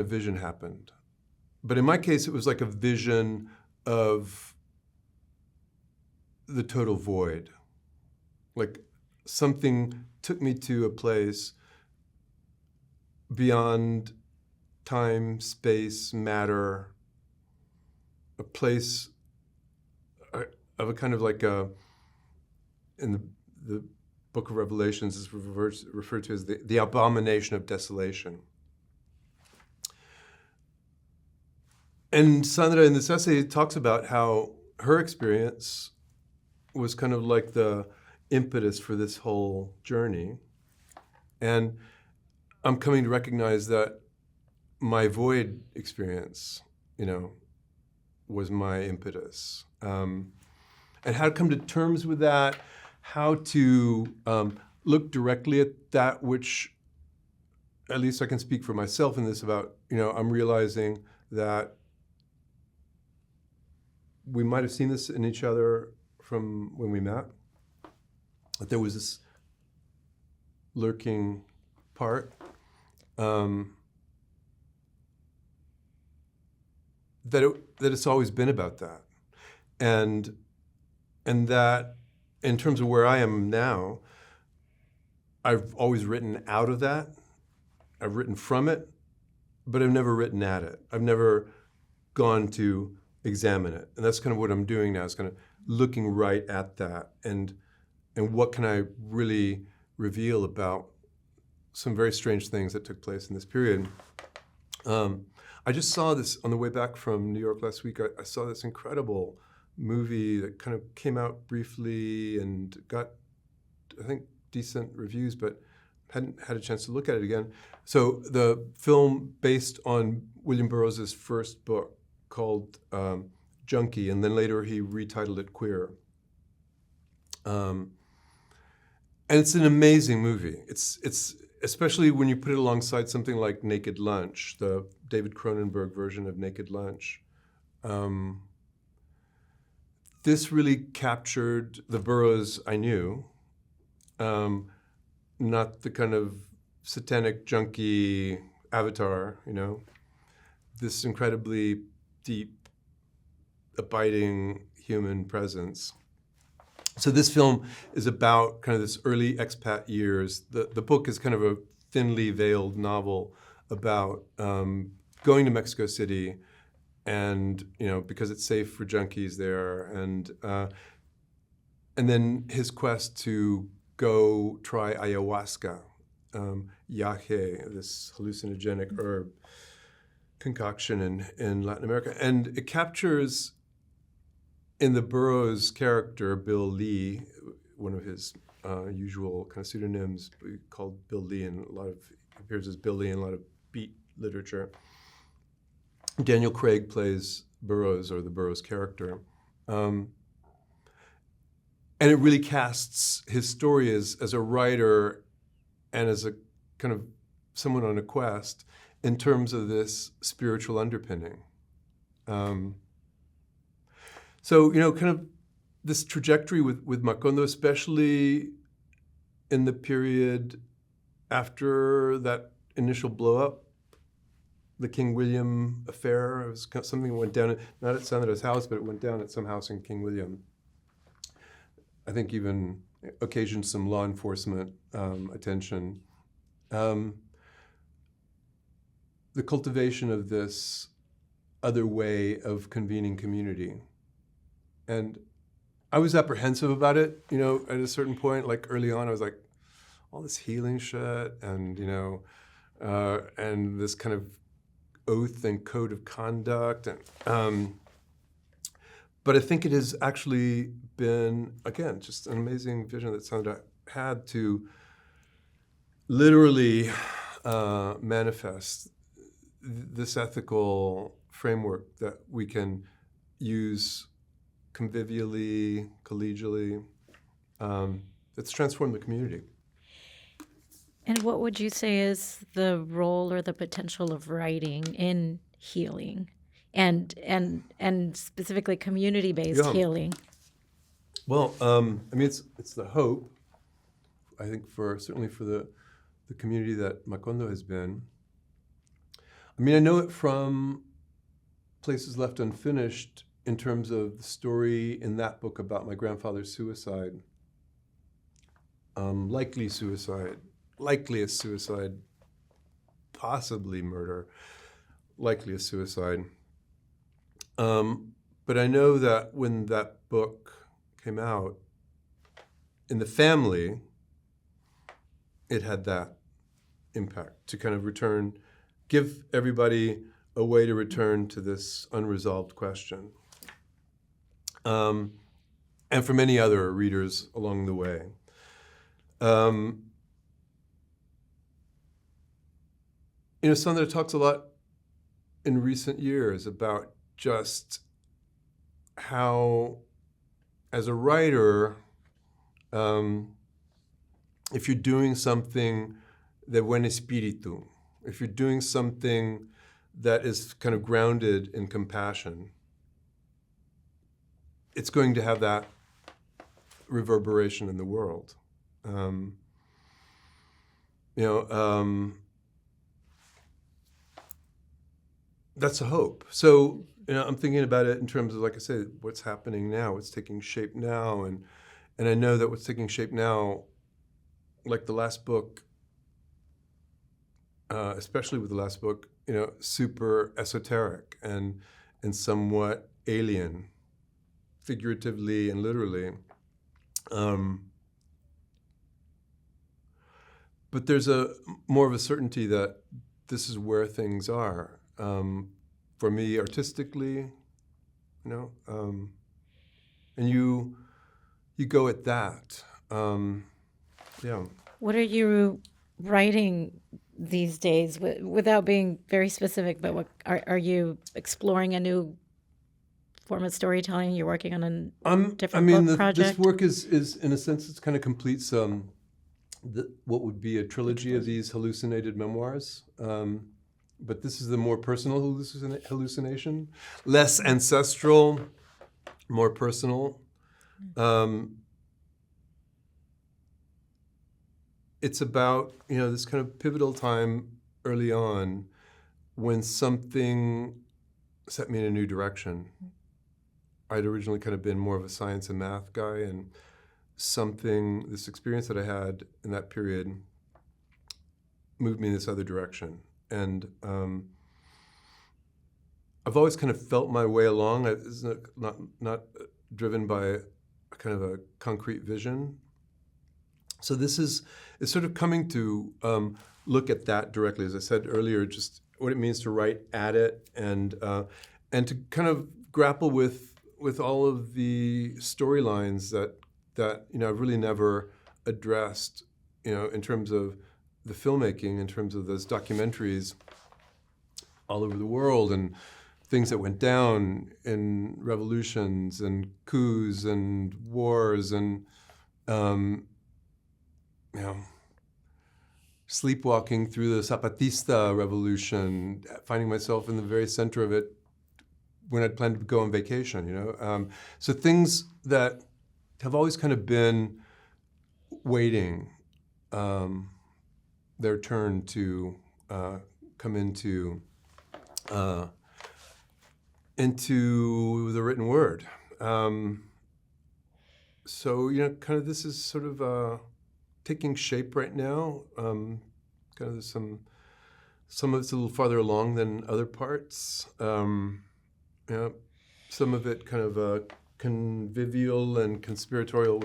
vision happened. But in my case, it was like a vision of the total void. Like something took me to a place beyond time, space, matter, a place of a kind of like in the Book of Revelations is referred to as the abomination of desolation. And Sandra, in this essay, talks about how her experience was kind of like the impetus for this whole journey. And I'm coming to recognize that my void experience, was my impetus. And how to come to terms with that, how to look directly at that which, at least I can speak for myself in this, about, I'm realizing that we might have seen this in each other from when we met, that there was this lurking part, that it's always been about that. And that in terms of where I am now, I've always written out of that. I've written from it, but I've never written at it. I've never gone to examine it. And that's kind of what I'm doing now, is kind of looking right at that. And what can I really reveal about some very strange things that took place in this period. I just saw this on the way back from New York last week. I saw this incredible movie that kind of came out briefly and got, I think, decent reviews, but hadn't had a chance to look at it again. So the film based on William Burroughs' first book called Junkie, and then later he retitled it Queer. And And it's an amazing movie. It's especially when you put it alongside something like Naked Lunch, the David Cronenberg version of Naked Lunch. This really captured the Burroughs I knew, not the kind of satanic junkie avatar, this incredibly deep, abiding human presence. So this film is about kind of this early expat years. The book is kind of a thinly veiled novel about going to Mexico City, and because it's safe for junkies there, and then his quest to go try ayahuasca, yaje, this hallucinogenic herb concoction in Latin America, and it captures in the Burroughs character, Bill Lee, one of his usual kind of pseudonyms, called Bill Lee, and appears as Bill Lee in a lot of beat literature. Daniel Craig plays Burroughs, or the Burroughs character. And it really casts his story as a writer and as a kind of someone on a quest in terms of this spiritual underpinning. So, kind of this trajectory with Macondo, especially in the period after that initial blow-up, the King William affair. It was something that went down, not at Sandra's house, but it went down at some house in King William. I think even occasioned some law enforcement attention. The cultivation of this other way of convening community. And I was apprehensive about it, at a certain point. Like early on, I was like, all this healing shit, and and this kind of oath and code of conduct, and but I think it has actually been, again, just an amazing vision that Sandra had to literally manifest this ethical framework that we can use convivially, collegially, that's transformed the community. And what would you say is the role or the potential of writing in healing, and specifically community-based healing? Well, it's the hope, I think, certainly for the community that Macondo has been. I know it from Places Left Unfinished in terms of the story in that book about my grandfather's suicide, likeliest suicide, possibly murder, likeliest suicide. But I know that when that book came out, in the family, it had that impact to kind of give everybody a way to return to this unresolved question. And for many other readers along the way. Sandra talks a lot in recent years about just how, as a writer, if you're doing something de buen espíritu, if you're doing something that is kind of grounded in compassion, it's going to have that reverberation in the world. That's a hope. So, I'm thinking about it in terms of, like I said, what's happening now, what's taking shape now, and I know that what's taking shape now, like the last book, especially with the last book, super esoteric and somewhat alien, figuratively and literally. But there's more of a certainty that this is where things are. For me, artistically, and you go at that. Yeah. What are you writing these days, without being very specific? But what are you exploring a new form of storytelling? You're working on a different book project? This work is in a sense, it's kind of completes what would be a trilogy of these hallucinated memoirs. But this is the more personal hallucination, less ancestral, more personal. It's about, this kind of pivotal time early on when something set me in a new direction. I'd originally kind of been more of a science and math guy, and this experience that I had in that period moved me in this other direction. And I've always kind of felt my way along. It's not driven by a kind of a concrete vision. So it's sort of coming to look at that directly, as I said earlier, just what it means to write at it, and to kind of grapple with all of the storylines that I've really never addressed, in terms of the filmmaking, in terms of those documentaries all over the world, and things that went down in revolutions and coups and wars, and sleepwalking through the Zapatista revolution, finding myself in the very center of it when I'd planned to go on vacation, So things that have always kind of been waiting their turn to come into the written word. So, kind of this is sort of taking shape right now. Kind of some of it's a little farther along than other parts. Some of it kind of convivial and conspiratorial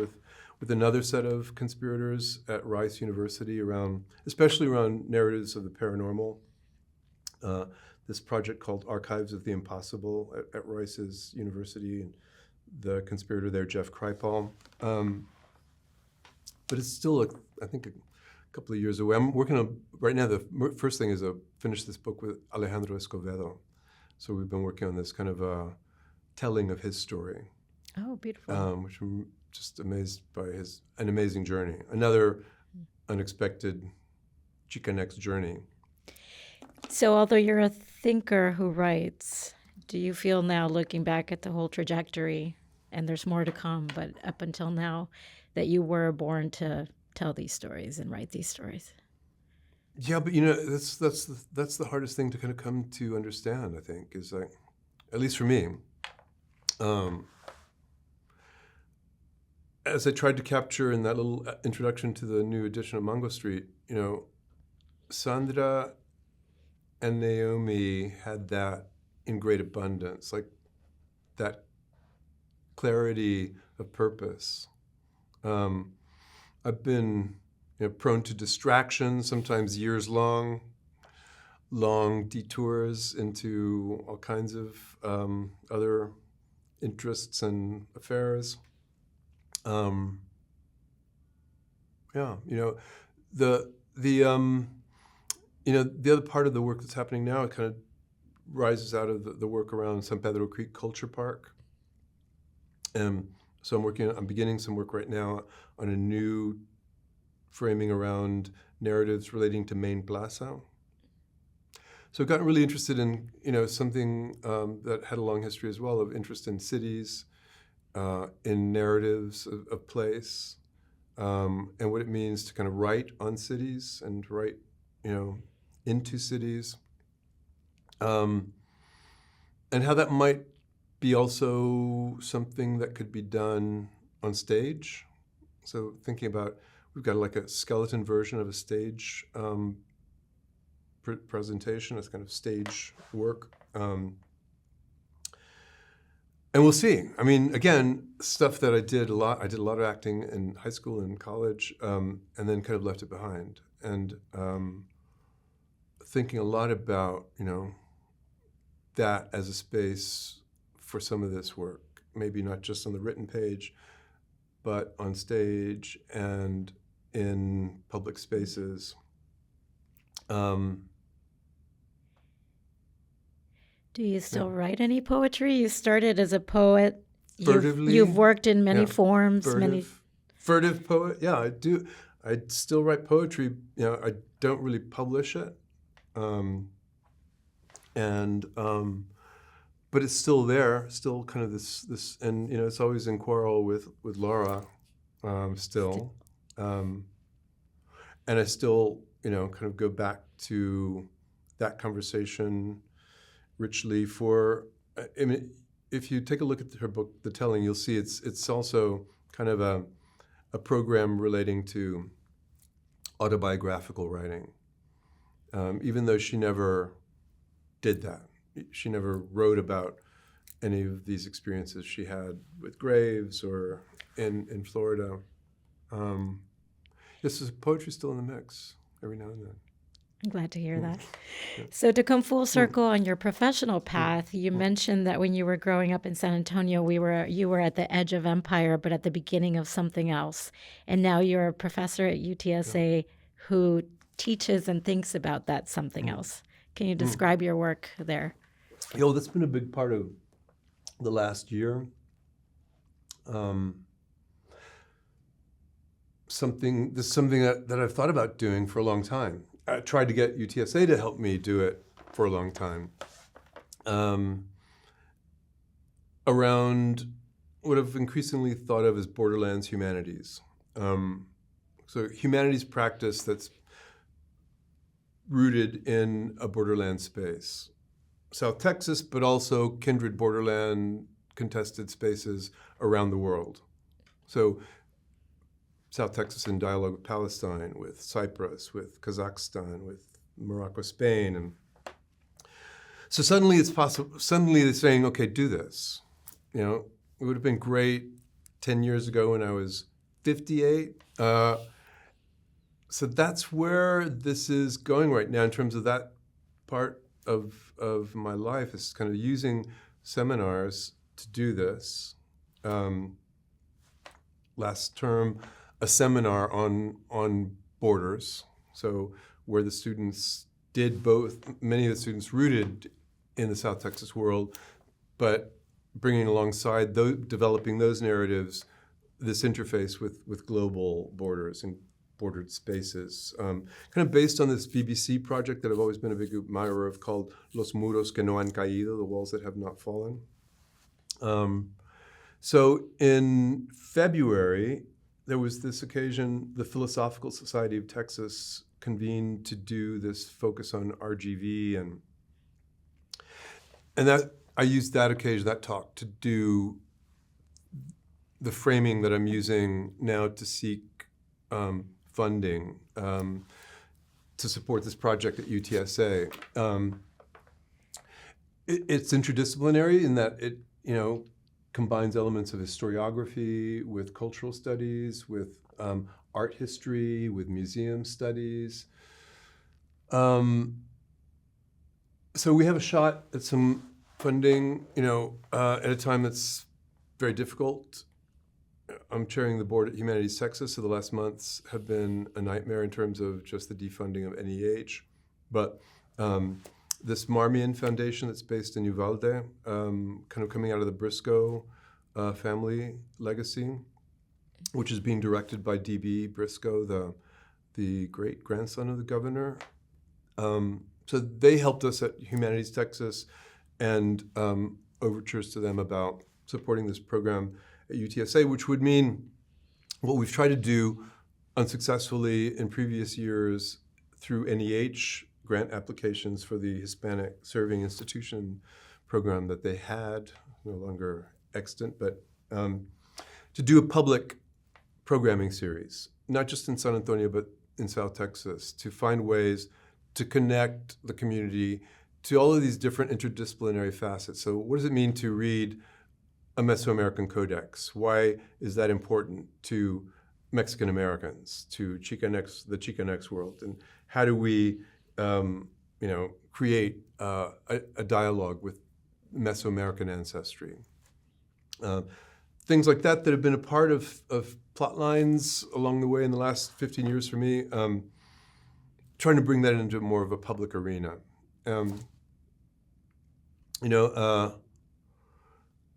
with another set of conspirators at Rice University, especially around narratives of the paranormal. This project called Archives of the Impossible at Rice's University, and the conspirator there, Jeff Kripal. But it's still, I think, a couple of years away. I'm working on, right now, the first thing is to finish this book with Alejandro Escovedo. So we've been working on this kind of telling of his story. Oh, beautiful. Which I'm just amazed by an amazing journey. Another unexpected Chicanx journey. So although you're a thinker who writes, do you feel now, looking back at the whole trajectory, and there's more to come, but up until now, that you were born to tell these stories and write these stories? Yeah, but that's the hardest thing to kind of come to understand, I think, is like, at least for me, as I tried to capture in that little introduction to the new edition of Mango Street, Sandra and Naomi had that in great abundance, like that clarity of purpose. I've been prone to distractions, sometimes years long detours into all kinds of other interests and affairs. The other part of the work that's happening now, it kind of rises out of the work around San Pedro Creek Culture Park. So I'm beginning some work right now on a new framing around narratives relating to Main Plaza. So I've gotten really interested in, something that had a long history as well, of interest in cities, in narratives of place, and what it means to kind of write on cities and to write, into cities, and how that might be also something that could be done on stage. So thinking about, we've got like a skeleton version of a stage presentation, as kind of stage work. And we'll see. I mean, again, stuff that I did a lot of acting in high school and college, and then kind of left it behind. And thinking a lot about, that as a space for some of this work, maybe not just on the written page, but on stage and in public spaces. Do you still write any poetry? You started as a poet. Furtively. You've worked in many forms. Furtive poet. Yeah, I do. I still write poetry. I don't really publish it, but it's still there. Still kind of this, and it's always in quarrel with Laura, still, and I still kind of go back to that conversation richly for. I mean, if you take a look at her book, The Telling, you'll see it's also kind of a program relating to autobiographical writing, even though she never did that. She never wrote about any of these experiences she had with graves or in Florida. Yes, poetry's still in the mix every now and then. I'm glad to hear that. So to come full circle on your professional path, you mentioned that when you were growing up in San Antonio, you were at the edge of empire, but at the beginning of something else. And now you're a professor at UTSA who teaches and thinks about that something else. Can you describe your work there? That's been a big part of the last year. Something that I've thought about doing for a long time. I tried to get UTSA to help me do it for a long time. Around what I've increasingly thought of as borderlands humanities. So humanities practice that's rooted in a borderland space. South Texas, but also kindred borderland contested spaces around the world. So South Texas in dialogue with Palestine, with Cyprus, with Kazakhstan, with Morocco, Spain. And so suddenly it's possible, suddenly they're saying, okay, do this. It would have been great 10 years ago when I was 58. So that's where this is going right now in terms of that part of my life, is kind of using seminars to do this. Last term, a seminar on borders, so where the students did both, many of the students rooted in the South Texas world, but bringing alongside developing those narratives, this interface with global borders and bordered spaces, kind of based on this BBC project that I've always been a big admirer of called Los Muros que no han caído, the walls that have not fallen. So in February, there was this occasion, the Philosophical Society of Texas convened to do this focus on RGV, and that I used that occasion, that talk, to do the framing that I'm using now to seek funding to support this project at UTSA. It's interdisciplinary in that it, combines elements of historiography with cultural studies, with art history, with museum studies. So we have a shot at some funding, at a time that's very difficult. I'm chairing the board at Humanities Texas, so the last months have been a nightmare in terms of just the defunding of NEH. But this Marmion Foundation that's based in Uvalde, kind of coming out of the Briscoe family legacy, which is being directed by D.B. Briscoe, the great-grandson of the governor. So they helped us at Humanities Texas, and overtures to them about supporting this program at UTSA, which would mean what we've tried to do unsuccessfully in previous years through NEH grant applications for the Hispanic Serving Institution program that they had, no longer extant, but to do a public programming series, not just in San Antonio, but in South Texas, to find ways to connect the community to all of these different interdisciplinary facets. So what does it mean to read a Mesoamerican codex? Why is that important to Mexican Americans, to the Chicanx world? And how do we create a dialogue with Mesoamerican ancestry? Things like that have been a part of plot lines along the way in the last 15 years for me, trying to bring that into more of a public arena.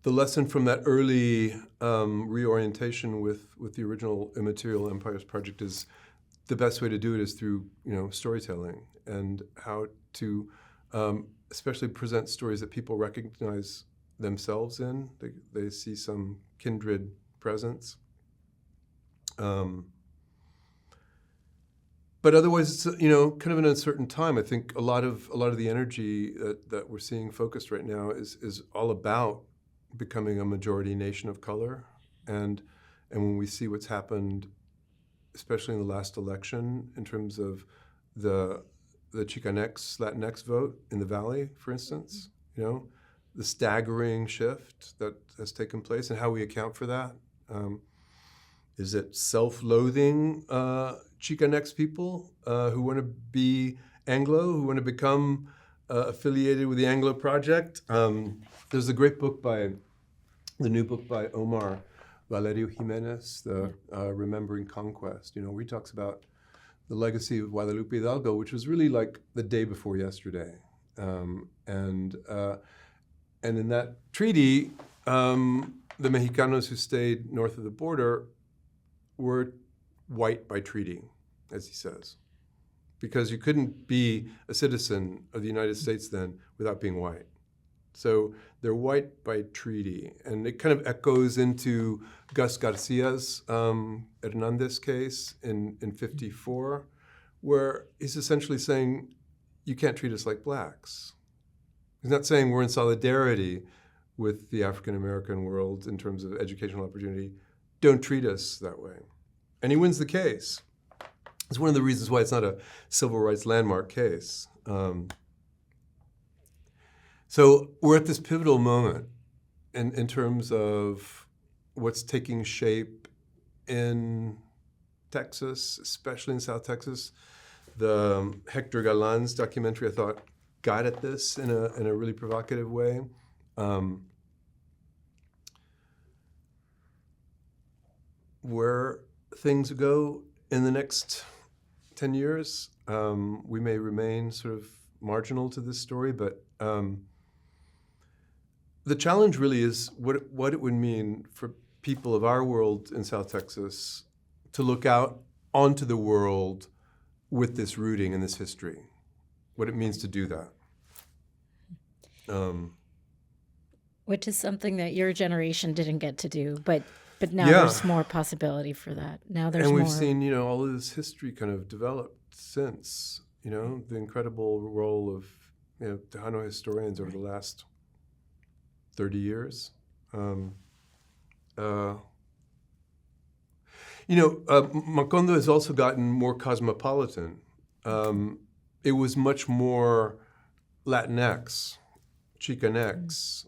The lesson from that early reorientation with the original Immaterial Empires project is the best way to do it is through, storytelling, and how to especially present stories that people recognize themselves in. They see some kindred presence. But otherwise, it's kind of an uncertain time. I think a lot of the energy that we're seeing focused right now is all about becoming a majority nation of color, and when we see what's happened, especially in the last election, in terms of the Chicanx, Latinx vote in the Valley, for instance, the staggering shift that has taken place, and how we account for that. Is it self-loathing Chicanx people who want to be Anglo, who want to become affiliated with the Anglo Project? There's a great book the new book by Omar Valerio Jimenez, the Remembering Conquest, where he talks about the legacy of Guadalupe Hidalgo, which was really like the day before yesterday. And in that treaty, the Mexicanos who stayed north of the border were white by treaty, as he says, because you couldn't be a citizen of the United States then without being white. So they're white by treaty, and it kind of echoes into Gus Garcia's Hernandez case in 54, where he's essentially saying, you can't treat us like blacks. He's not saying we're in solidarity with the African-American world in terms of educational opportunity. Don't treat us that way. And he wins the case. It's one of the reasons why it's not a civil rights landmark case. So we're at this pivotal moment in terms of what's taking shape in Texas, especially in South Texas. The Hector Galan's documentary, I thought, got at this in a really provocative way. Where things go in the next 10 years, we may remain sort of marginal to this story, but the challenge really is what it would mean for people of our world in South Texas to look out onto the world with this rooting and this history, what it means to do that. Which is something that your generation didn't get to do, but now Yeah. there's more possibility for that. Now there's and we've more. seen, all of this history kind of developed since, the incredible role of, Tejano historians over the last 30 years. Macondo has also gotten more cosmopolitan. It was much more Latinx, Chicanx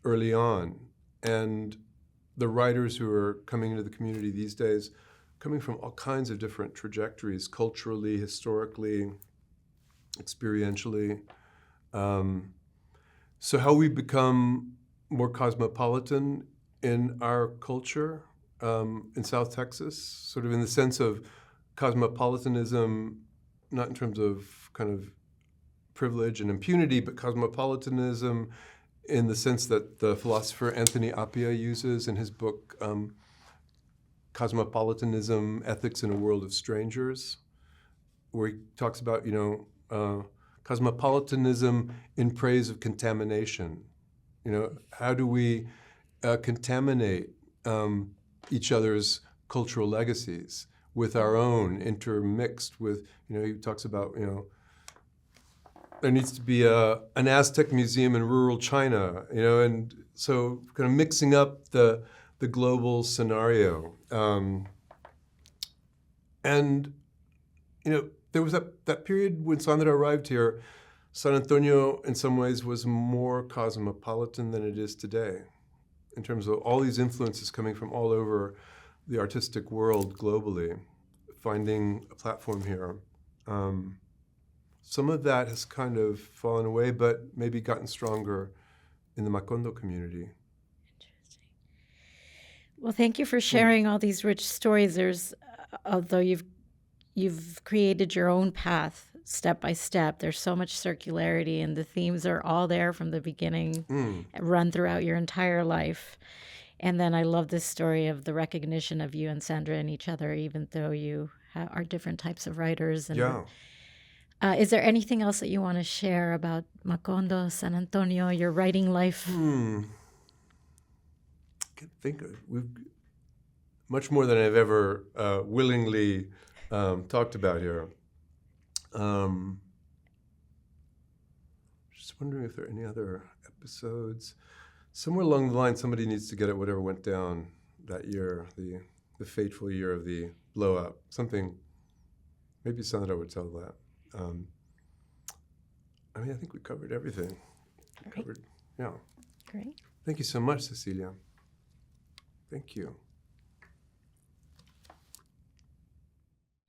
early on. And the writers who are coming into the community these days, coming from all kinds of different trajectories, culturally, historically, experientially. So how we become more cosmopolitan in our culture in South Texas, sort of in the sense of cosmopolitanism, not in terms of kind of privilege and impunity, but cosmopolitanism in the sense that the philosopher Anthony Appiah uses in his book, Cosmopolitanism, Ethics in a World of Strangers, where he talks about, cosmopolitanism in praise of contamination. How do we contaminate each other's cultural legacies with our own, intermixed with, he talks about, there needs to be an Aztec museum in rural China, and so kind of mixing up the global scenario. And, there was that period when Sandra arrived here. San Antonio, in some ways, was more cosmopolitan than it is today, in terms of all these influences coming from all over the artistic world globally, finding a platform here. Some of that has kind of fallen away, but maybe gotten stronger in the Macondo community. Interesting. Well, thank you for sharing all these rich stories. Although you've created your own path step by step, there's so much circularity, and the themes are all there from the beginning, run throughout your entire life. And then I love this story of the recognition of you and Sandra and each other, even though you are different types of writers. And Yeah. is there anything else that you want to share about Macondo, San Antonio, your writing life? I can't think of much more than I've ever willingly talked about here. Just wondering if there are any other episodes. Somewhere along the line, somebody needs to get at whatever went down that year, the fateful year of the blow-up. Something, maybe Sandra would tell that. I mean, I think we covered everything. Great. Yeah. Great. Thank you so much, Cecilia. Thank you.